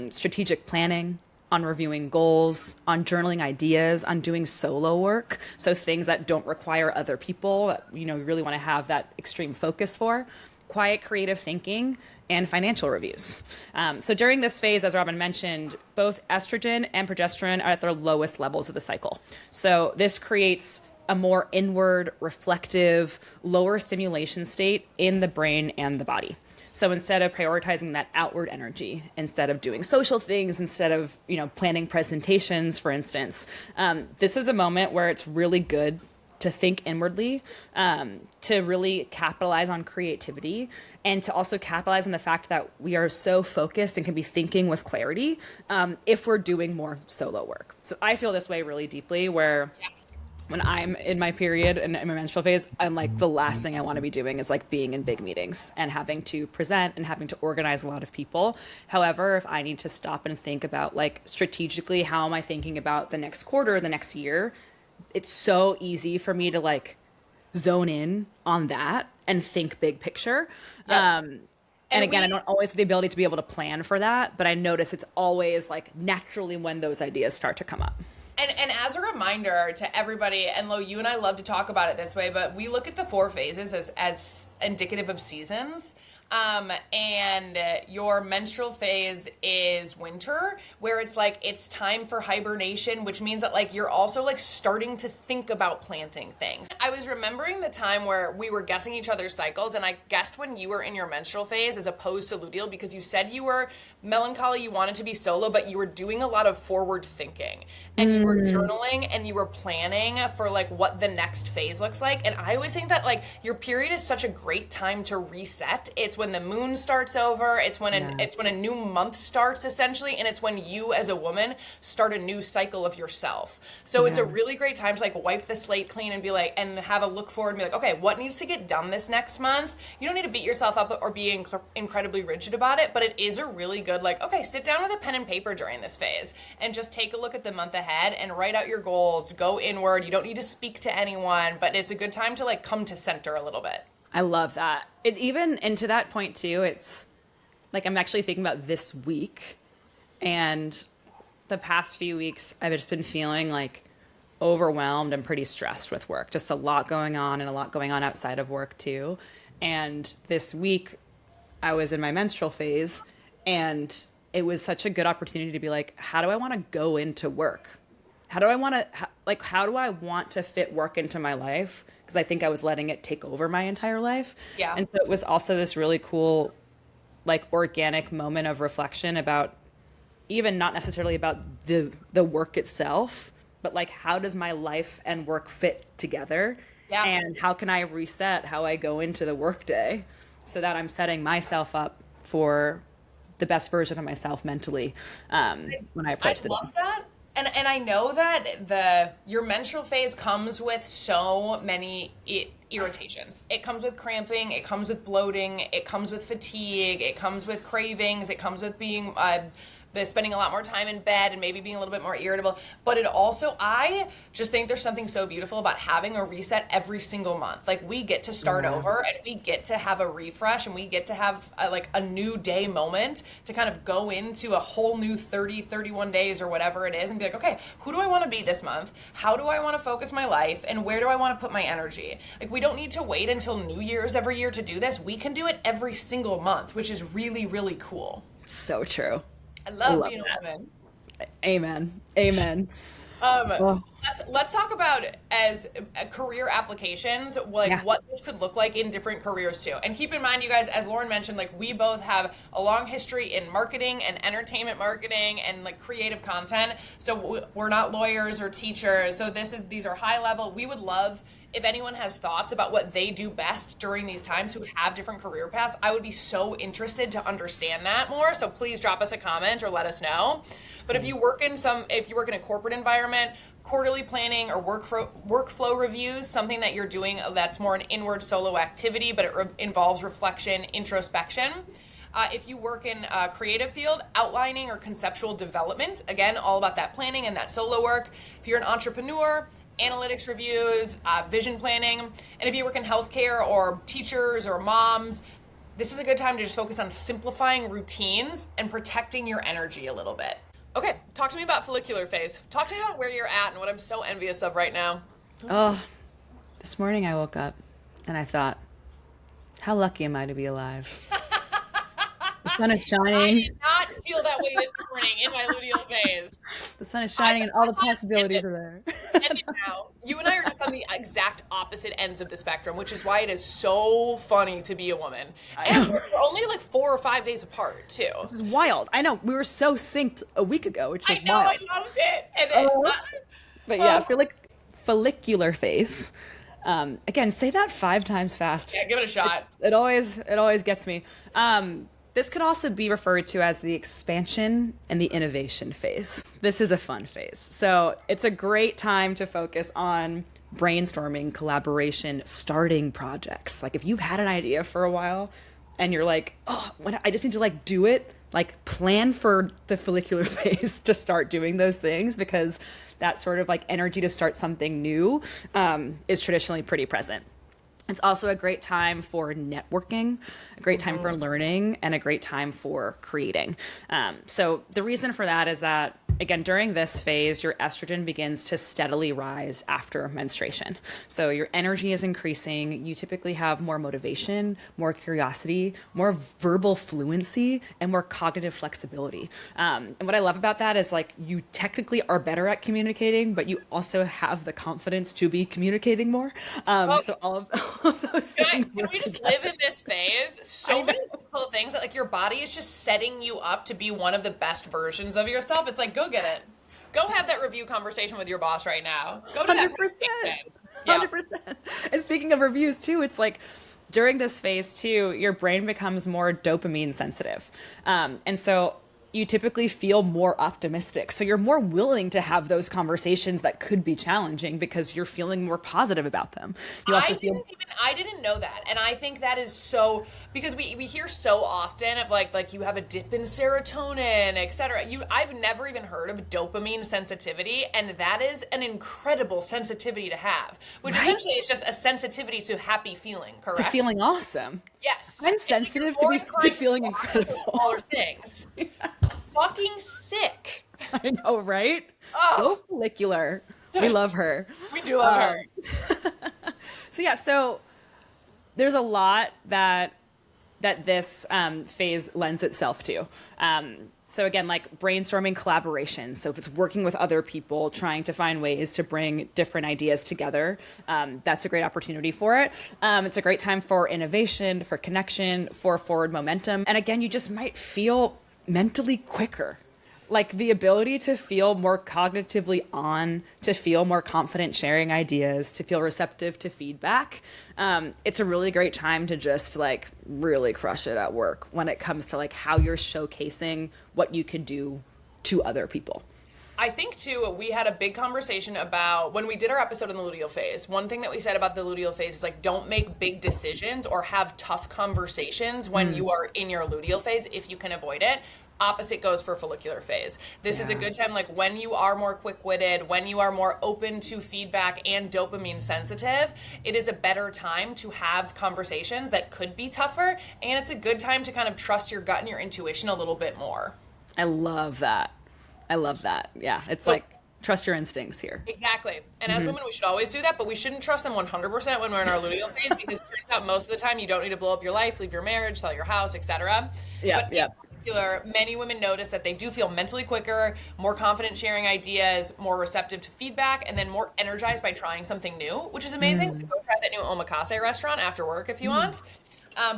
strategic planning, on reviewing goals, on journaling ideas, on doing solo work. So things that don't require other people, that, you really want to have that extreme focus for, quiet creative thinking, and financial reviews. So during this phase, as Robin mentioned, both estrogen and progesterone are at their lowest levels of the cycle. So this creates a more inward, reflective, lower stimulation state in the brain and the body. So instead of prioritizing that outward energy, instead of doing social things, instead of planning presentations, for instance, this is a moment where it's really good to think inwardly, to really capitalize on creativity, and to also capitalize on the fact that we are so focused and can be thinking with clarity if we're doing more solo work. So I feel this way really deeply, where when I'm in my period and in my menstrual phase, I'm like, the last thing I want to be doing is like being in big meetings and having to present and having to organize a lot of people. However, if I need to stop and think about like strategically, how am I thinking about the next quarter, the next year, it's so easy for me to like zone in on that and think big picture. Yep. And again, I don't always have the ability to be able to plan for that, but I notice it's always like naturally when those ideas start to come up. And as a reminder to everybody, and Lo, you and I love to talk about it this way, but we look at the 4 phases as indicative of seasons. And your menstrual phase is winter, where it's like it's time for hibernation, which means that like you're also like starting to think about planting things. I was remembering the time where we were guessing each other's cycles, and I guessed when you were in your menstrual phase as opposed to luteal, because you said you were melancholy, you wanted to be solo, but you were doing a lot of forward thinking, and you were journaling, and you were planning for like what the next phase looks like. And I always think that like your period is such a great time to reset. It's when the moon starts over, it's when a new month starts essentially, and it's when you as a woman start a new cycle of yourself. So it's a really great time to like wipe the slate clean and be like, and have a look forward and be like, okay, what needs to get done this next month? You don't need to beat yourself up or be incredibly rigid about it, but it is a really good like, okay, sit down with a pen and paper during this phase and just take a look at the month ahead and write out your goals, go inward. You don't need to speak to anyone, but it's a good time to like come to center a little bit. I love that. And to that point too, it's like I'm actually thinking about this week, and the past few weeks I've just been feeling like overwhelmed and pretty stressed with work. Just a lot going on, and a lot going on outside of work too. And this week I was in my menstrual phase, and it was such a good opportunity to be like, how do I want to go into work? How do I want to fit work into my life? Because I think I was letting it take over my entire life. Yeah. And so it was also this really cool, like organic moment of reflection about even not necessarily about the work itself, but like how does my life and work fit together? Yeah. And how can I reset how I go into the workday so that I'm setting myself up for the best version of myself mentally when I approach the day. I love that. And I know that your menstrual phase comes with so many irritations. It comes with cramping, it comes with bloating, it comes with fatigue, it comes with cravings, it comes with being spending a lot more time in bed and maybe being a little bit more irritable. But it also, I just think there's something so beautiful about having a reset every single month. Like we get to start over, and we get to have a refresh, and we get to have a new day moment to kind of go into a whole new 30, 31 days or whatever it is and be like, okay, who do I want to be this month? How do I want to focus my life? And where do I want to put my energy? Like we don't need to wait until New Year's every year to do this. We can do it every single month, which is really, really cool. So true. I love being a woman. Amen. Amen. Let's talk about as career applications, like what this could look like in different careers too. And keep in mind, you guys, as Lauren mentioned, like we both have a long history in marketing and entertainment marketing and like creative content. So we're not lawyers or teachers. So these are high level. We would love if anyone has thoughts about what they do best during these times who have different career paths. I would be so interested to understand that more. So please drop us a comment or let us know. But if you work in a corporate environment, quarterly planning or workflow reviews, something that you're doing that's more an inward solo activity, but it involves reflection, introspection. If you work in a creative field, outlining or conceptual development, again, all about that planning and that solo work. If you're an entrepreneur, analytics reviews, vision planning. And if you work in healthcare or teachers or moms, this is a good time to just focus on simplifying routines and protecting your energy a little bit. Okay, talk to me about follicular phase. Talk to me about where you're at and what I'm so envious of right now. Oh, this morning I woke up and I thought, how lucky am I to be alive? The sun is shining. I did not feel that way this morning in my luteal phase. The sun is shining and all the possibilities are there. And now, you and I are just on the exact opposite ends of the spectrum, which is why it is so funny to be a woman. And we're only like 4 or 5 days apart, too. This is wild. I know. We were so synced a week ago, which was wild. I loved it. And but yeah, I feel like follicular phase. Again, say that 5 times fast. Yeah, give it a shot. It always gets me. This could also be referred to as the expansion and the innovation phase. This is a fun phase. So it's a great time to focus on brainstorming, collaboration, starting projects. Like if you've had an idea for a while and you're like, oh, I just need to like do it, like plan for the follicular phase to start doing those things, because that sort of like energy to start something new is traditionally pretty present. It's also a great time for networking, a great time for learning, and a great time for creating. So the reason for that is that, again, during this phase, your estrogen begins to steadily rise after menstruation. So your energy is increasing. You typically have more motivation, more curiosity, more verbal fluency, and more cognitive flexibility. And what I love about that is like you technically are better at communicating, but you also have the confidence to be communicating more. So all of those things. Can we just live in this phase? So many cool things that like your body is just setting you up to be one of the best versions of yourself. It's like, go get it. Go have that review conversation with your boss right now. Go to that 100%. 100%. And speaking of reviews too, it's like during this phase too, your brain becomes more dopamine sensitive. And so you typically feel more optimistic. So you're more willing to have those conversations that could be challenging because you're feeling more positive about them. You also I didn't know that. And I think that is so, because we hear so often of like you have a dip in serotonin, etc. I've never even heard of dopamine sensitivity. And that is an incredible sensitivity to have, which essentially is just a sensitivity to happy feeling, correct? To feeling awesson. Yes. I'm sensitive to feeling incredible. Smaller things. Yeah. Fucking sick. I know, right? Go follicular. We love her. We do love her. So there's a lot that this phase lends itself to. So again, like brainstorming collaboration. So if it's working with other people, trying to find ways to bring different ideas together, that's a great opportunity for it. It's a great time for innovation, for connection, for forward momentum. And again, you just might feel mentally quicker. Like the ability to feel more cognitively on, to feel more confident sharing ideas, to feel receptive to feedback. It's a really great time to just like really crush it at work when it comes to like how you're showcasing what you could do to other people. I think too, we had a big conversation about when we did our episode on the luteal phase. One thing that we said about the luteal phase is like, don't make big decisions or have tough conversations when you are in your luteal phase if you can avoid it. Opposite goes for follicular phase. This is a good time, like when you are more quick-witted, when you are more open to feedback and dopamine sensitive, it is a better time to have conversations that could be tougher, and it's a good time to kind of trust your gut and your intuition a little bit more. I love that. Yeah, it's like trust your instincts here. Exactly. And as women, we should always do that, but we shouldn't trust them 100% when we're in our luteal phase, because it turns out most of the time you don't need to blow up your life, leave your marriage, sell your house, etc. Many women notice that they do feel mentally quicker, more confident sharing ideas, more receptive to feedback, and then more energized by trying something new, which is amazing. So go try that new omakase restaurant after work if you want.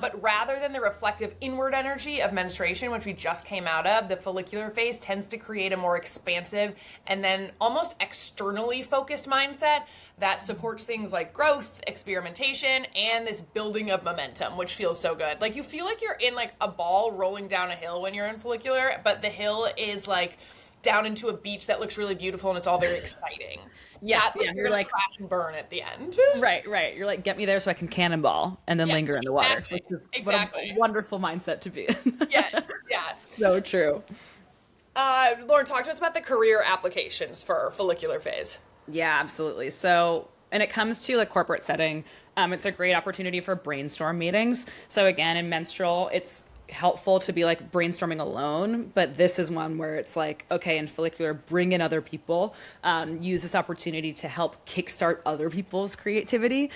But rather than the reflective inward energy of menstruation, which we just came out of, the follicular phase tends to create a more expansive and then almost externally focused mindset that supports things like growth, experimentation, and this building of momentum, which feels so good. Like you feel like you're in like a ball rolling down a hill when you're in follicular, but the hill is like down into a beach that looks really beautiful and it's all very exciting. You're like crash and burn at the end. Right. You're like, get me there so I can cannonball and then linger in the water. Exactly. Which is what a wonderful mindset to be in. Yes. So true. Lauren, talk to us about the career applications for follicular phase. Yeah, absolutely. So when it comes to like corporate setting, it's a great opportunity for brainstorm meetings. So again, in menstrual, it's helpful to be like brainstorming alone, but this is one where it's like, okay, in follicular, bring in other people, use this opportunity to help kickstart other people's creativity,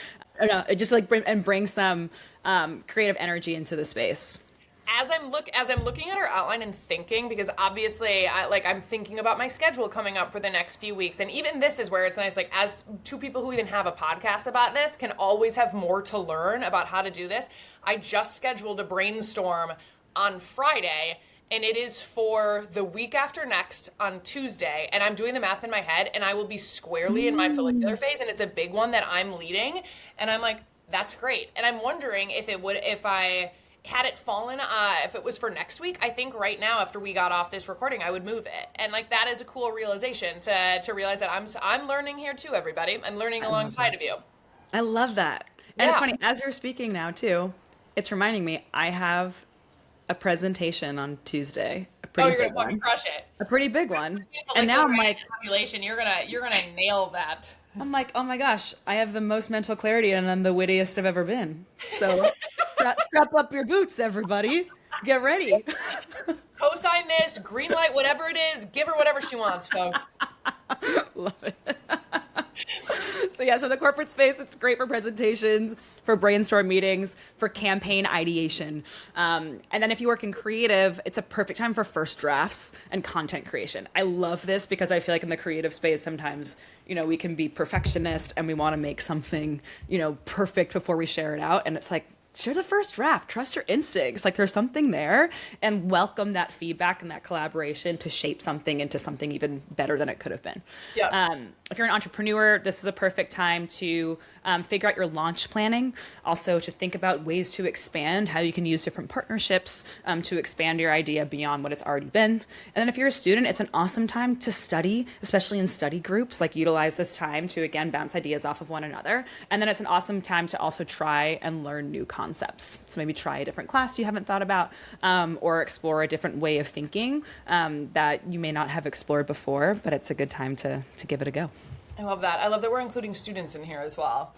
just like bring some creative energy into the space. As I'm looking at our outline and thinking, because obviously I'm thinking about my schedule coming up for the next few weeks, and even this is where it's nice, like as two people who even have a podcast about this can always have more to learn about how to do this. I just scheduled a brainstorm on Friday, and it is for the week after next on Tuesday, and I'm doing the math in my head, and I will be squarely in my follicular phase, and it's a big one that I'm leading, and I'm like, that's great. And I'm wondering if I had it fallen, if it was for next week, I think right now after we got off this recording, I would move it. And like that is a cool realization to realize that I'm learning here too, everybody. I'm learning alongside of you. I love that. And it's funny, as you're speaking now too, it's reminding me I have a presentation on Tuesday. You're gonna fucking crush it. A pretty big one. And now I'm like, ovulation, you're gonna nail that. I'm like, oh my gosh, I have the most mental clarity and I'm the wittiest I've ever been. So strap up your boots, everybody. Get ready. Co-sign this, green light, whatever it is, give her whatever she wants, folks. Love it. So yeah, so the corporate space, it's great for presentations, for brainstorm meetings, for campaign ideation. And then if you work in creative, it's a perfect time for first drafts and content creation. I love this because I feel like in the creative space, sometimes, we can be perfectionist and we want to make something, perfect before we share it out. And it's like, share the first draft, trust your instincts. Like there's something there, and welcome that feedback and that collaboration to shape something into something even better than it could have been. Yeah. If you're an entrepreneur, this is a perfect time to figure out your launch planning. Also to think about ways to expand, how you can use different partnerships to expand your idea beyond what it's already been. And then if you're a student, it's an awesome time to study, especially in study groups, like utilize this time to, again, bounce ideas off of one another. And then it's an awesome time to also try and learn new concepts. So maybe try a different class you haven't thought about, or explore a different way of thinking that you may not have explored before, but it's a good time to give it a go. I love that. I love that we're including students in here as well.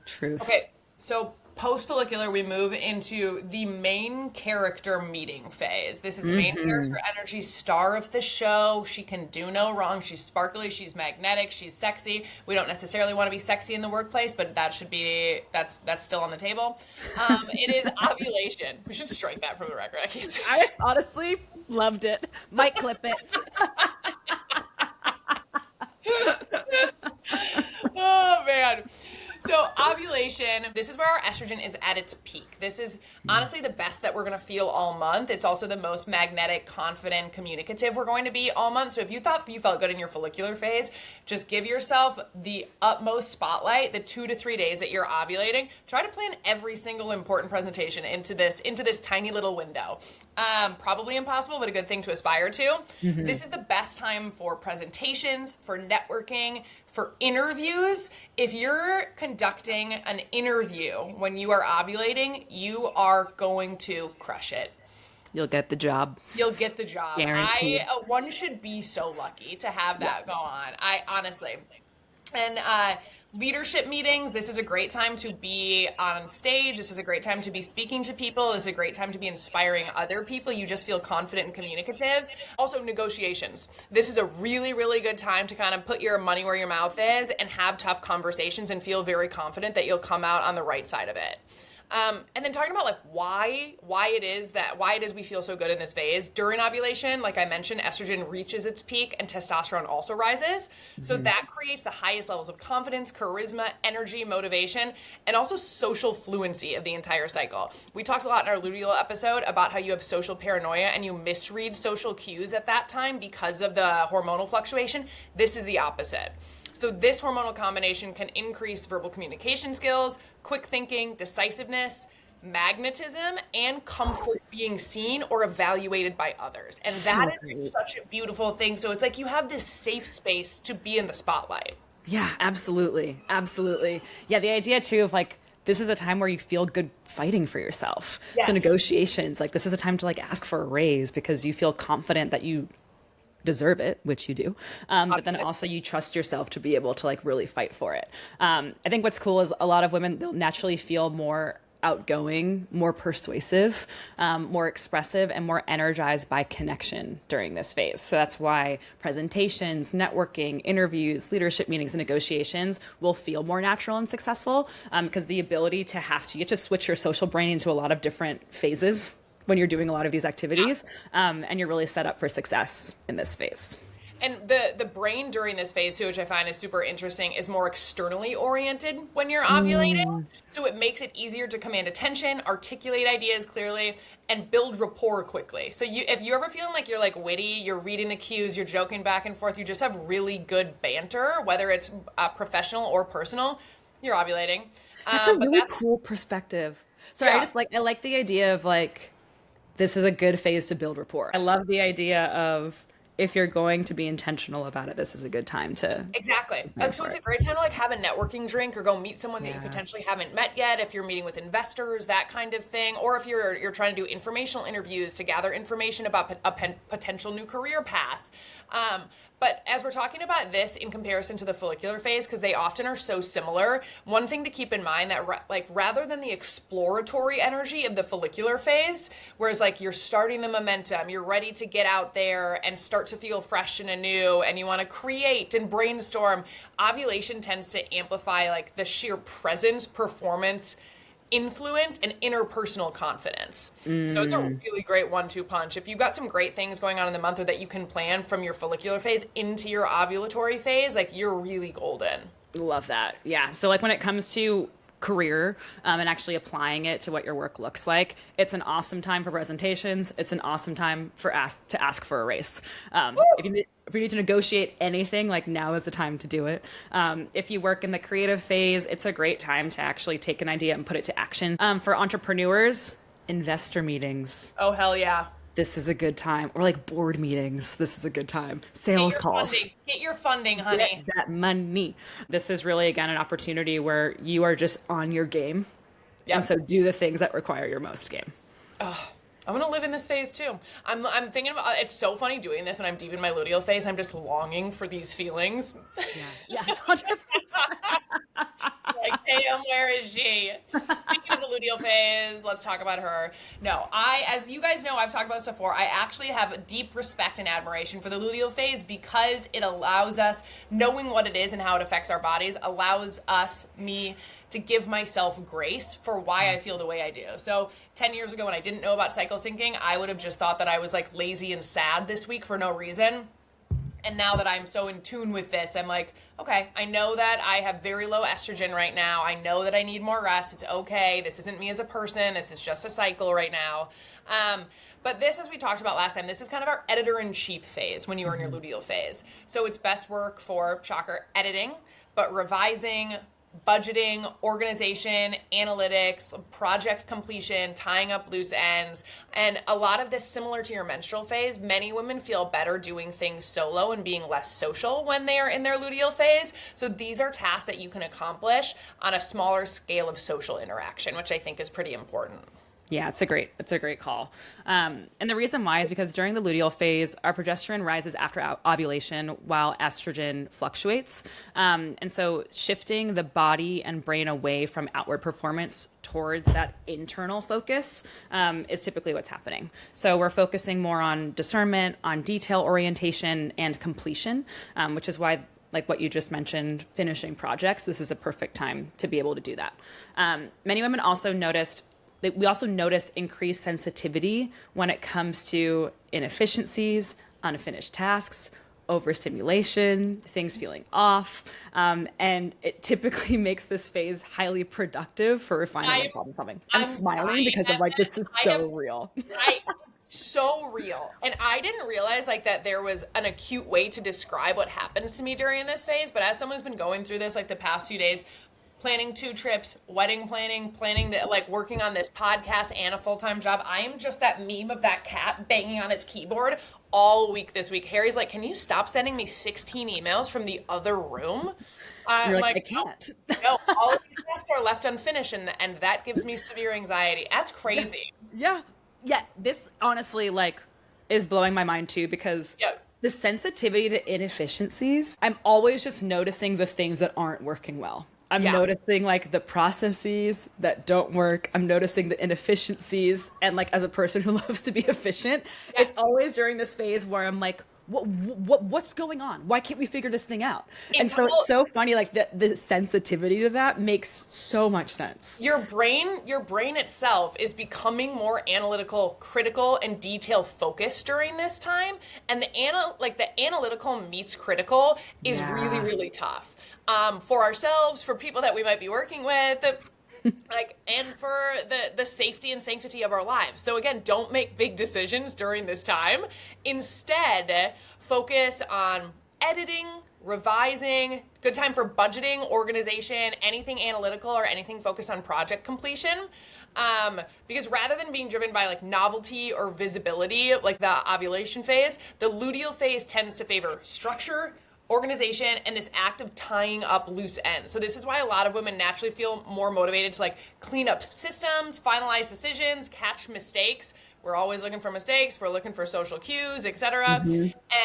Truth. Okay, so post-follicular, we move into the main character meeting phase. This is main character energy, star of the show. She can do no wrong. She's sparkly. She's magnetic. She's sexy. We don't necessarily want to be sexy in the workplace, but that's still on the table. It is ovulation. We should strike that from the record. I can't say. I honestly loved it. Might clip it. Oh man. So ovulation, this is where our estrogen is at its peak. This is honestly the best that we're going to feel all month. It's also the most magnetic, confident, communicative we're going to be all month. So if you thought you felt good in your follicular phase, just give yourself the utmost spotlight, the 2 to 3 days that you're ovulating. Try to plan every single important presentation into this tiny little window. Probably impossible, but a good thing to aspire to. This is the best time for presentations, for networking, for interviews. If you're conducting an interview when you are ovulating, you are going to crush it. You'll get the job. You'll get the job. Guaranteed. One should be so lucky to have that go on. I honestly. And leadership meetings, this is a great time to be on stage. This is a great time to be speaking to people. This is a great time to be inspiring other people. You just feel confident and communicative. Also, negotiations. This is a really, really good time to kind of put your money where your mouth is and have tough conversations and feel very confident that you'll come out on the right side of it. And then talking about like why it is we feel so good in this phase. During ovulation, like I mentioned, estrogen reaches its peak and testosterone also rises. So that creates the highest levels of confidence, charisma, energy, motivation, and also social fluency of the entire cycle. We talked a lot in our luteal episode about how you have social paranoia and you misread social cues at that time because of the hormonal fluctuation. This is the opposite. So this hormonal combination can increase verbal communication skills, quick thinking, decisiveness, magnetism, and comfort being seen or evaluated by others. And that is such a beautiful thing. So it's like you have this safe space to be in the spotlight. Yeah, absolutely. Absolutely. Yeah, the idea too of like, this is a time where you feel good fighting for yourself. Yes. So negotiations, like this is a time to like ask for a raise because you feel confident that you deserve it, which you do. But then also you trust yourself to be able to like really fight for it. I think what's cool is a lot of women, they'll naturally feel more outgoing, more persuasive, more expressive, and more energized by connection during this phase. So that's why presentations, networking, interviews, leadership meetings, and negotiations will feel more natural and successful because the ability to you get to switch your social brain into a lot of different phases when you're doing a lot of these activities, and you're really set up for success in this phase. And the brain during this phase too, which I find is super interesting, is more externally oriented when you're ovulating. So it makes it easier to command attention, articulate ideas clearly, and build rapport quickly. So if you're ever feeling like you're like witty, you're reading the cues, you're joking back and forth, you just have really good banter, whether it's professional or personal, you're ovulating. That's a really cool perspective. Sorry, Yeah. I like the idea of like, this is a good phase to build rapport. I love the idea of if you're going to be intentional about it, this is a good time to. Exactly. So it's a great time to like have a networking drink or go meet someone that you potentially haven't met yet. If you're meeting with investors, that kind of thing, or if you're trying to do informational interviews to gather information about a potential new career path. But as we're talking about this in comparison to the follicular phase, because they often are so similar, one thing to keep in mind that rather than the exploratory energy of the follicular phase, whereas like you're starting the momentum, you're ready to get out there and start to feel fresh and anew, and you want to create and brainstorm, ovulation tends to amplify like the sheer presence, performance, influence, and interpersonal confidence. So it's a really great 1-2 punch. If you've got some great things going on in the month or that you can plan from your follicular phase into your ovulatory phase, like you're really golden. Love that. Yeah. So like when it comes to career and actually applying it to what your work looks like, it's an awesome time for presentations. It's an awesome time for to ask for a raise. If you need to negotiate anything, like now is the time to do it. If you work in the creative phase, it's a great time to actually take an idea and put it to action. For entrepreneurs, investor meetings. Oh, hell yeah. This is a good time. Or like board meetings. This is a good time. Sales calls. Get your funding, honey. Get that money. This is really, again, an opportunity where you are just on your game. Yep. And so do the things that require your most game. I want to live in this phase too. I'm thinking about, it's so funny doing this when I'm deep in my luteal phase. I'm just longing for these feelings. Yeah. 100%. Like, damn, where is she? Speaking of the luteal phase, let's talk about her. No, as you guys know, I've talked about this before, I actually have a deep respect and admiration for the luteal phase because it allows us, knowing what it is and how it affects our bodies, allows me to give myself grace for why I feel the way I do. So 10 years ago when I didn't know about cycle syncing, I would have just thought that I was like lazy and sad this week for no reason. And now that I'm so in tune with this, I'm like, okay, I know that I have very low estrogen right now. I know that I need more rest. It's okay. This isn't me as a person. This is just a cycle right now. But this, as we talked about last time, this is kind of our editor-in-chief phase when you are in your luteal phase. So it's best work for, shocker, editing, but revising, budgeting, organization, analytics, project completion, tying up loose ends, and a lot of this similar to your menstrual phase. Many women feel better doing things solo and being less social when they are in their luteal phase. So these are tasks that you can accomplish on a smaller scale of social interaction, which I think is pretty important. Yeah, it's a great call. And the reason why is because during the luteal phase, our progesterone rises after ovulation while estrogen fluctuates. And so shifting the body and brain away from outward performance towards that internal focus is typically what's happening. So we're focusing more on discernment, on detail orientation, and completion, which is why, like what you just mentioned, finishing projects, this is a perfect time to be able to do that. Many women also we also notice increased sensitivity when it comes to inefficiencies, unfinished tasks, overstimulation, things feeling off, and it typically makes this phase highly productive for refining and problem solving. I'm smiling because I'm like, this is so real. So real. And I didn't realize like that there was an acute way to describe what happens to me during this phase, but as someone who's been going through this like the past few days, planning 2 trips, wedding planning like working on this podcast and a full-time job. I am just that meme of that cat banging on its keyboard all week this week. Harry's like, can you stop sending me 16 emails from the other room? You're like, I can't. No, all of these tasks are left unfinished and that gives me severe anxiety. That's crazy. Yeah. This honestly like is blowing my mind too because the sensitivity to inefficiencies, I'm always just noticing the things that aren't working well. I'm noticing like the processes that don't work. I'm noticing the inefficiencies. And like as a person who loves to be efficient, it's always during this phase where I'm like, what's going on? Why can't we figure this thing out? And so it's so funny, like the sensitivity to that makes so much sense. Your brain itself is becoming more analytical, critical, and detail focused during this time. And the analytical meets critical is really, really tough. For ourselves, for people that we might be working with, and for the safety and sanctity of our lives. So again, don't make big decisions during this time. Instead, focus on editing, revising, good time for budgeting, organization, anything analytical or anything focused on project completion. Because rather than being driven by like novelty or visibility, like the ovulation phase, the luteal phase tends to favor structure, organization, and this act of tying up loose ends. So this is why a lot of women naturally feel more motivated to like clean up systems, finalize decisions, catch mistakes We're always looking for mistakes. We're looking for social cues, etc.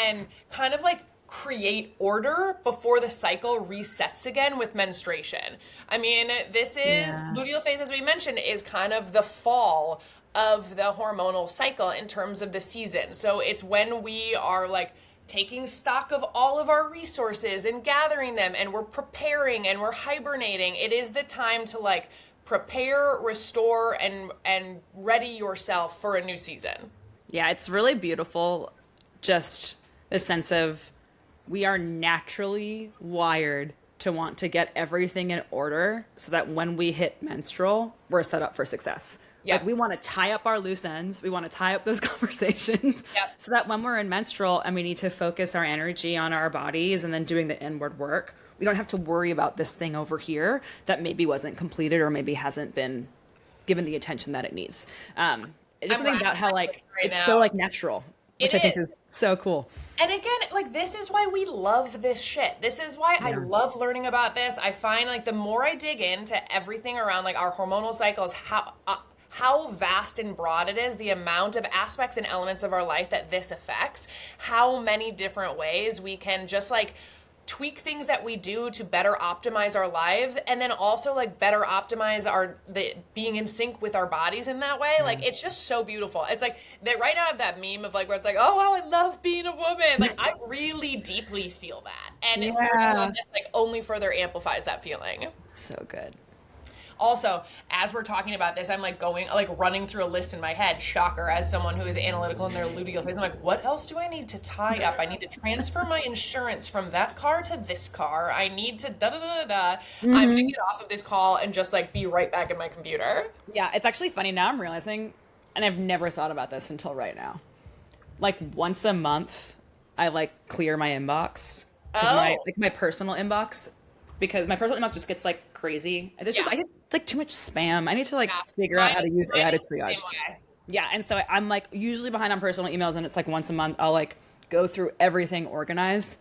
And kind of like create order before the cycle resets again with menstruation. I mean, this is luteal phase, as we mentioned, is kind of the fall of the hormonal cycle in terms of the season. So it's when we are like taking stock of all of our resources and gathering them, and we're preparing and we're hibernating. It is the time to like prepare, restore, and ready yourself for a new season. Yeah, it's really beautiful. Just the sense of we are naturally wired to want to get everything in order so that when we hit menstrual, we're set up for success. Yep. Like we want to tie up our loose ends. We want to tie up those conversations so that when we're in menstrual and we need to focus our energy on our bodies and then doing the inward work, we don't have to worry about this thing over here that maybe wasn't completed or maybe hasn't been given the attention that it needs. Just something about how like it's so like natural, which I think is so cool. And again, like this is why we love this shit. This is why I love learning about this. I find like the more I dig into everything around like our hormonal cycles, how vast and broad it is, the amount of aspects and elements of our life that this affects, how many different ways we can just like tweak things that we do to better optimize our lives, and then also like better optimize the being in sync with our bodies in that way. Like it's just so beautiful. It's like that right now I have that meme of like where it's like, oh wow, I love being a woman. Like I really deeply feel that, and learning about this like only further amplifies that feeling. So good. Also, as we're talking about this, I'm like running through a list in my head. Shocker, as someone who is analytical in their luteal phase, I'm like, what else do I need to tie up? I need to transfer my insurance from that car to this car. I need to da da da da da. I'm gonna get off of this call and just like be right back in my computer. Yeah, it's actually funny now. I'm realizing, and I've never thought about this until right now. Like once a month, I like clear my inbox, my personal inbox, because my personal inbox just gets like crazy. I get like too much spam. I need to like figure out how to use AI to triage. Yeah, and so I'm like usually behind on personal emails, and it's like once a month I'll like go through everything organized,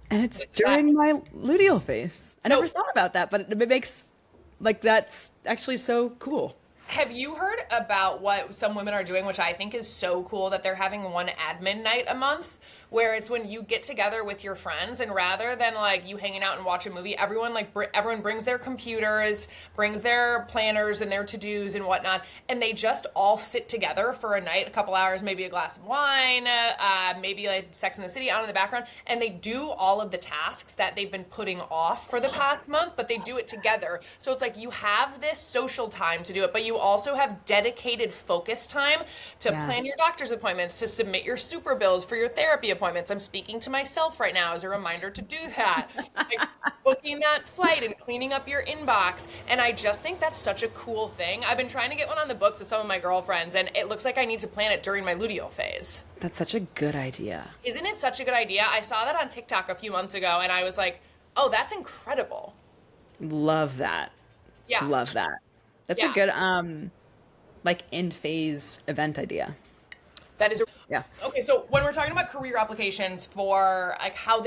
and it's during my luteal phase. I never thought about that, but it makes like that's actually so cool. Have you heard about what some women are doing, which I think is so cool, that they're having one admin night a month, where it's when you get together with your friends, and rather than like you hanging out and watch a movie, everyone brings their computers, brings their planners and their to-dos and whatnot, and they just all sit together for a night, a couple hours, maybe a glass of wine, maybe like Sex in the City on in the background, and they do all of the tasks that they've been putting off for the past month, but they do it together. So it's like you have this social time to do it, but you also have dedicated focus time to plan your doctor's appointments, to submit your super bills for your therapy appointments. I'm speaking to myself right now as a reminder to do that. Like booking that flight and cleaning up your inbox. And I just think that's such a cool thing. I've been trying to get one on the books with some of my girlfriends, and it looks like I need to plan it during my luteal phase. That's such a good idea. Isn't it such a good idea? I saw that on TikTok a few months ago, and I was like, oh, that's incredible. Love that. Yeah. Love that. That's a good like InPhase event idea. That is okay. So when we're talking about career applications for like how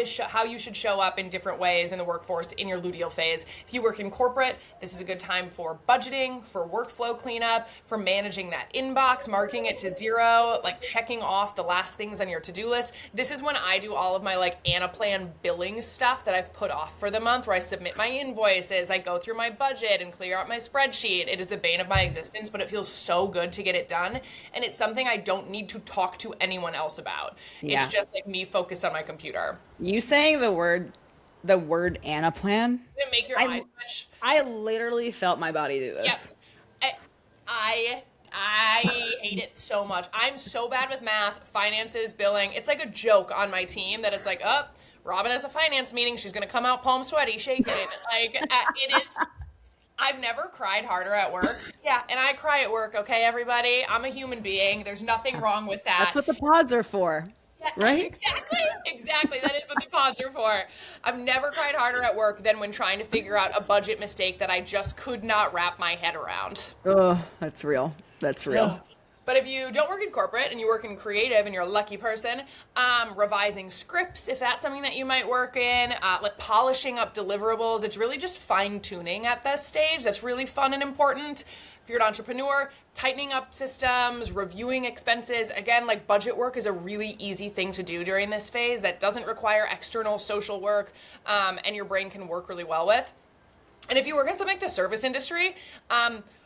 you should show up in different ways in the workforce in your luteal phase, if you work in corporate, this is a good time for budgeting, for workflow cleanup, for managing that inbox, marking it to 0, like checking off the last things on your to-do list. This is when I do all of my like Anaplan billing stuff that I've put off for the month, where I submit my invoices, I go through my budget and clear out my spreadsheet. It is the bane of my existence, but it feels so good to get it done, and it's something I don't need to talk to anyone else about. It's just like me focused on my computer. You saying the word Anaplan? Does it make your eyes twitch? I literally felt my body do this. Yep. I hate it so much. I'm so bad with math, finances, billing. It's like a joke on my team that it's like, oh, Robin has a finance meeting. She's going to come out palm sweaty, shaking. Like it is. I've never cried harder at work. Yeah, and I cry at work, okay, everybody? I'm a human being. There's nothing wrong with that. That's what the pods are for, right? Exactly. That is what the pods are for. I've never cried harder at work than when trying to figure out a budget mistake that I just could not wrap my head around. Oh, that's real. That's real. But if you don't work in corporate and you work in creative and you're a lucky person, revising scripts, if that's something that you might work in, like polishing up deliverables, it's really just fine tuning at this stage. That's really fun and important. If you're an entrepreneur, tightening up systems, reviewing expenses. Again, like budget work is a really easy thing to do during this phase that doesn't require external social work, and your brain can work really well with. And if you work in something like the service industry,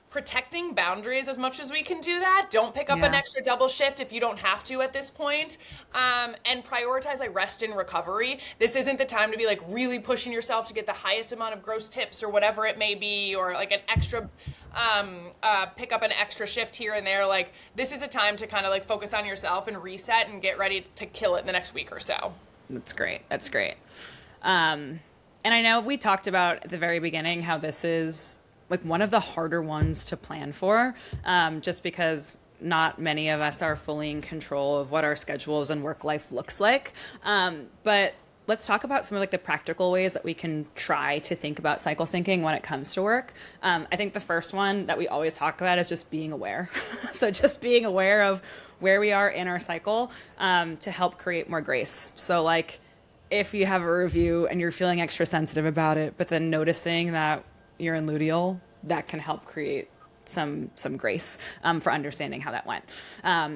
protecting boundaries as much as we can do that. Don't pick up an extra double shift if you don't have to at this point. And prioritize like rest and recovery. This isn't the time to be like really pushing yourself to get the highest amount of gross tips or whatever it may be, or like an extra pick up an extra shift here and there. Like this is a time to kind of like focus on yourself and reset and get ready to kill it in the next week or so. That's great. That's great. And I know we talked about at the very beginning how this is like one of the harder ones to plan for, just because not many of us are fully in control of what our schedules and work life looks like. But let's talk about some of like the practical ways that we can try to think about cycle syncing when it comes to work. I think the first one that we always talk about is just being aware. So just being aware of where we are in our cycle, to help create more grace. So like if you have a review and you're feeling extra sensitive about it, but then noticing that you're in luteal, that can help create some grace, for understanding how that went.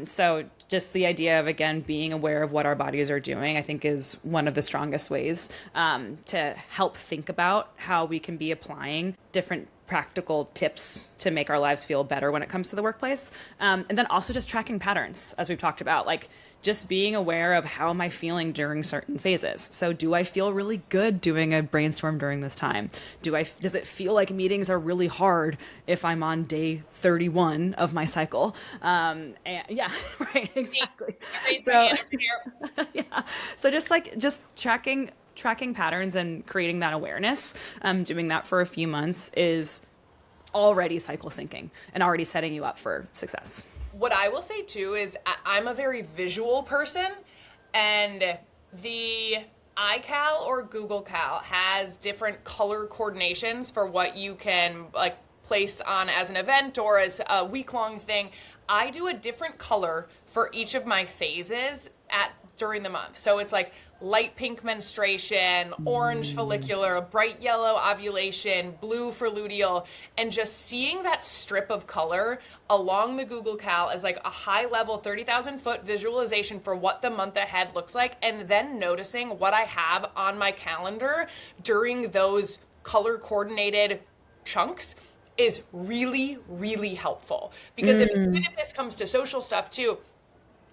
So just the idea of, again, being aware of what our bodies are doing, I think is one of the strongest ways to help think about how we can be applying different practical tips to make our lives feel better when it comes to the workplace. And then also just tracking patterns, as we've talked about, like just being aware of how am I feeling during certain phases. So do I feel really good doing a brainstorm during this time? Does it feel like meetings are really hard if I'm on day 31 of my cycle? And yeah, right, exactly. So, yeah. So just tracking patterns and creating that awareness, doing that for a few months is already cycle syncing and already setting you up for success. What I will say too is I'm a very visual person, and the iCal or Google Cal has different color coordinations for what you can like place on as an event or as a week-long thing. I do a different color for each of my phases during the month. So it's like light pink menstruation, orange follicular, bright yellow ovulation, blue for luteal, and just seeing that strip of color along the Google Cal as like a high level 30,000 foot visualization for what the month ahead looks like, and then noticing what I have on my calendar during those color coordinated chunks is really, really helpful. Because even if this comes to social stuff too,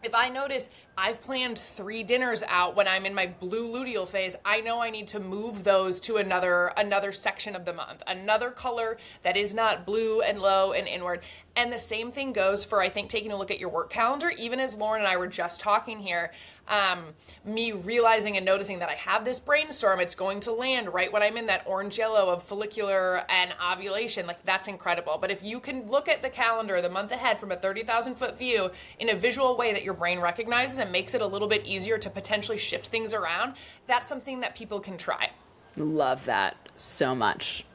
if I notice I've planned 3 dinners out when I'm in my blue luteal phase, I know I need to move those to another section of the month, another color that is not blue and low and inward. And the same thing goes for, I think, taking a look at your work calendar. Even as Lauren and I were just talking here, me realizing and noticing that I have this brainstorm, it's going to land right when I'm in that orange yellow of follicular and ovulation. Like, that's incredible. But if you can look at the calendar the month ahead from a 30,000 foot view in a visual way that your brain recognizes and makes it a little bit easier to potentially shift things around, that's something that people can try. Love that so much.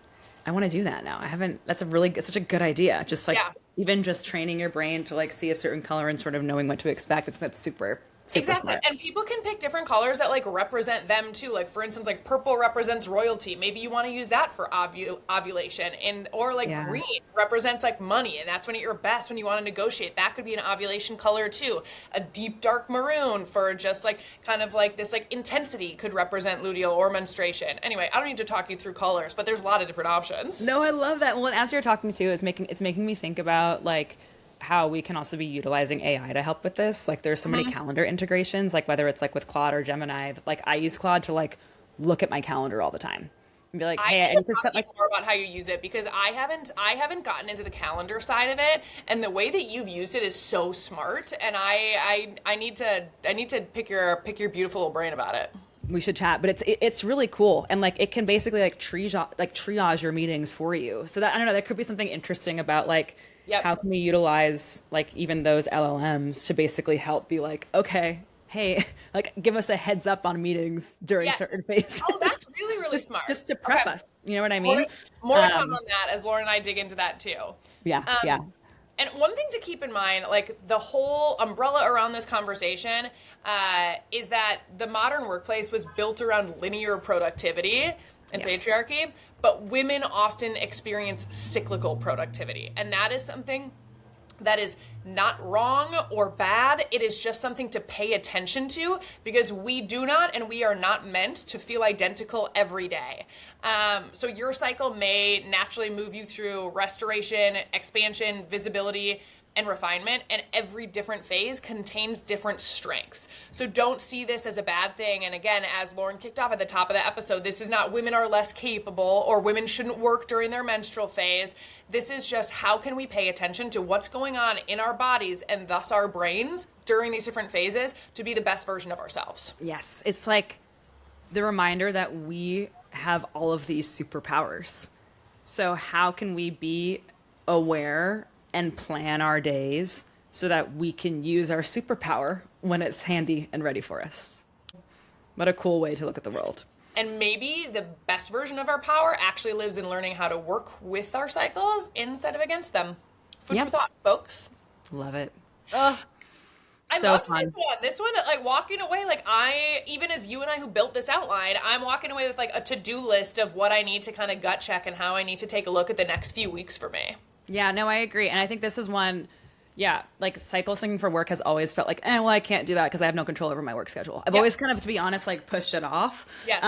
I want to do that now. That's such a good idea. Just like, even just training your brain to like see a certain color and sort of knowing what to expect. That's super exactly smart. And people can pick different colors that like represent them too. Like, for instance, like purple represents royalty. Maybe you want to use that for ovulation, or like green represents like money, and that's when at your best when you want to negotiate. That could be an ovulation color too. A deep dark maroon for just like kind of like this like intensity could represent luteal or menstruation. Anyway, I don't need to talk you through colors, but there's a lot of different options. No, I love that. Well, and as you're talking to, it's making me think about like how we can also be utilizing AI to help with this. Like, there's so many calendar integrations, like whether it's like with Claude or Gemini. Like, I use Claude to like look at my calendar all the time and be like, hey, I need to set like more about how you use it, because I haven't gotten into the calendar side of it, and the way that you've used it is so smart, and I need to pick your beautiful little brain about it. We should chat, but it's really cool, and like it can basically like triage your meetings for you. So that, I don't know, there could be something interesting about like how can we utilize like even those LLMs to basically help be like, okay, hey, like give us a heads up on meetings during certain phases. Oh, that's really smart. Just to prep us. You know what I mean? More to come on that as Lauren and I dig into that too. Yeah. And one thing to keep in mind, like the whole umbrella around this conversation, is that the modern workplace was built around linear productivity and patriarchy, but women often experience cyclical productivity. And that is something that is not wrong or bad. It is just something to pay attention to, because we do not and we are not meant to feel identical every day. So your cycle may naturally move you through restoration, expansion, visibility, and refinement, and every different phase contains different strengths. So don't see this as a bad thing. And again, as Lauren kicked off at the top of the episode, this is not women are less capable or women shouldn't work during their menstrual phase. This is just how can we pay attention to what's going on in our bodies and thus our brains during these different phases to be the best version of ourselves. Yes, it's like the reminder that we have all of these superpowers. So how can we be aware and plan our days so that we can use our superpower when it's handy and ready for us? What a cool way to look at the world. And maybe the best version of our power actually lives in learning how to work with our cycles instead of against them. Food for thought, folks. Love it. I so love fun. this one. This one, like walking away, like even as you and I who built this outline, I'm walking away with like a to-do list of what I need to kind of gut check and how I need to take a look at the next few weeks for me. Yeah, no, I agree. And I think this is one, like cycle syncing for work has always felt like, well, I can't do that because I have no control over my work schedule. I've always kind of, to be honest, like pushed it off. Yes.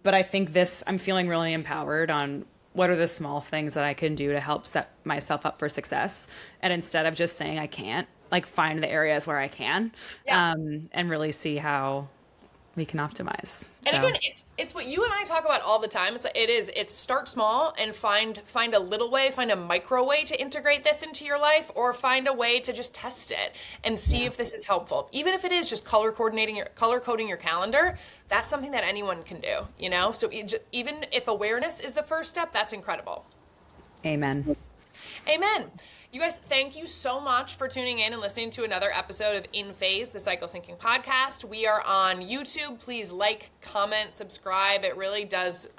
But I think I'm feeling really empowered on what are the small things that I can do to help set myself up for success. And instead of just saying I can't, like find the areas where I can, and really see how we can optimize. And again, it's what you and I talk about all the time. It's start small and find a little way, find a micro way to integrate this into your life, or find a way to just test it and see if this is helpful. Even if it is just color coding your calendar, that's something that anyone can do, you know? So even if awareness is the first step, that's incredible. Amen. Amen. You guys, thank you so much for tuning in and listening to another episode of InPhase, the Cycle Syncing podcast. We are on YouTube. Please like, comment, subscribe. It really does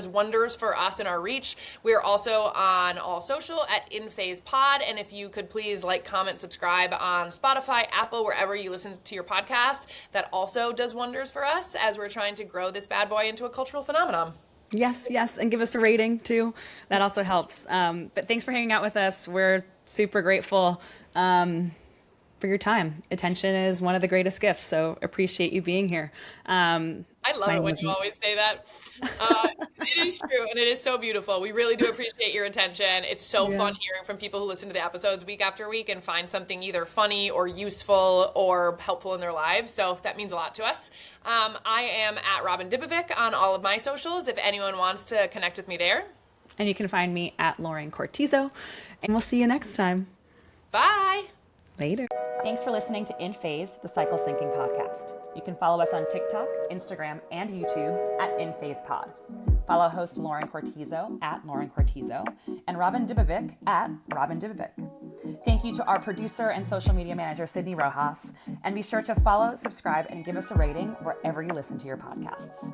wonders for us and our reach. We are also on all social at InPhase Pod. And if you could please like, comment, subscribe on Spotify, Apple, wherever you listen to your podcasts, that also does wonders for us as we're trying to grow this bad boy into a cultural phenomenon. Yes. And give us a rating too. That also helps. But thanks for hanging out with us. We're super grateful for your time. Attention is one of the greatest gifts. So appreciate you being here. I love it when you always say that. It is true, and it is so beautiful. We really do appreciate your attention. It's so fun hearing from people who listen to the episodes week after week and find something either funny or useful or helpful in their lives. So that means a lot to us. I am at Robin Dibovic on all of my socials if anyone wants to connect with me there. And you can find me at Lauren Cortizo. And we'll see you next time. Bye. Later. Thanks for listening to InPhase, the Cycle Syncing podcast. You can follow us on TikTok, Instagram, and YouTube at InPhase Pod. Follow host Lauren Cortizo at Lauren Cortizo and Robin Dibovic at Robin Dibovic. Thank you to our producer and social media manager, Sydney Rojas. And be sure to follow, subscribe, and give us a rating wherever you listen to your podcasts.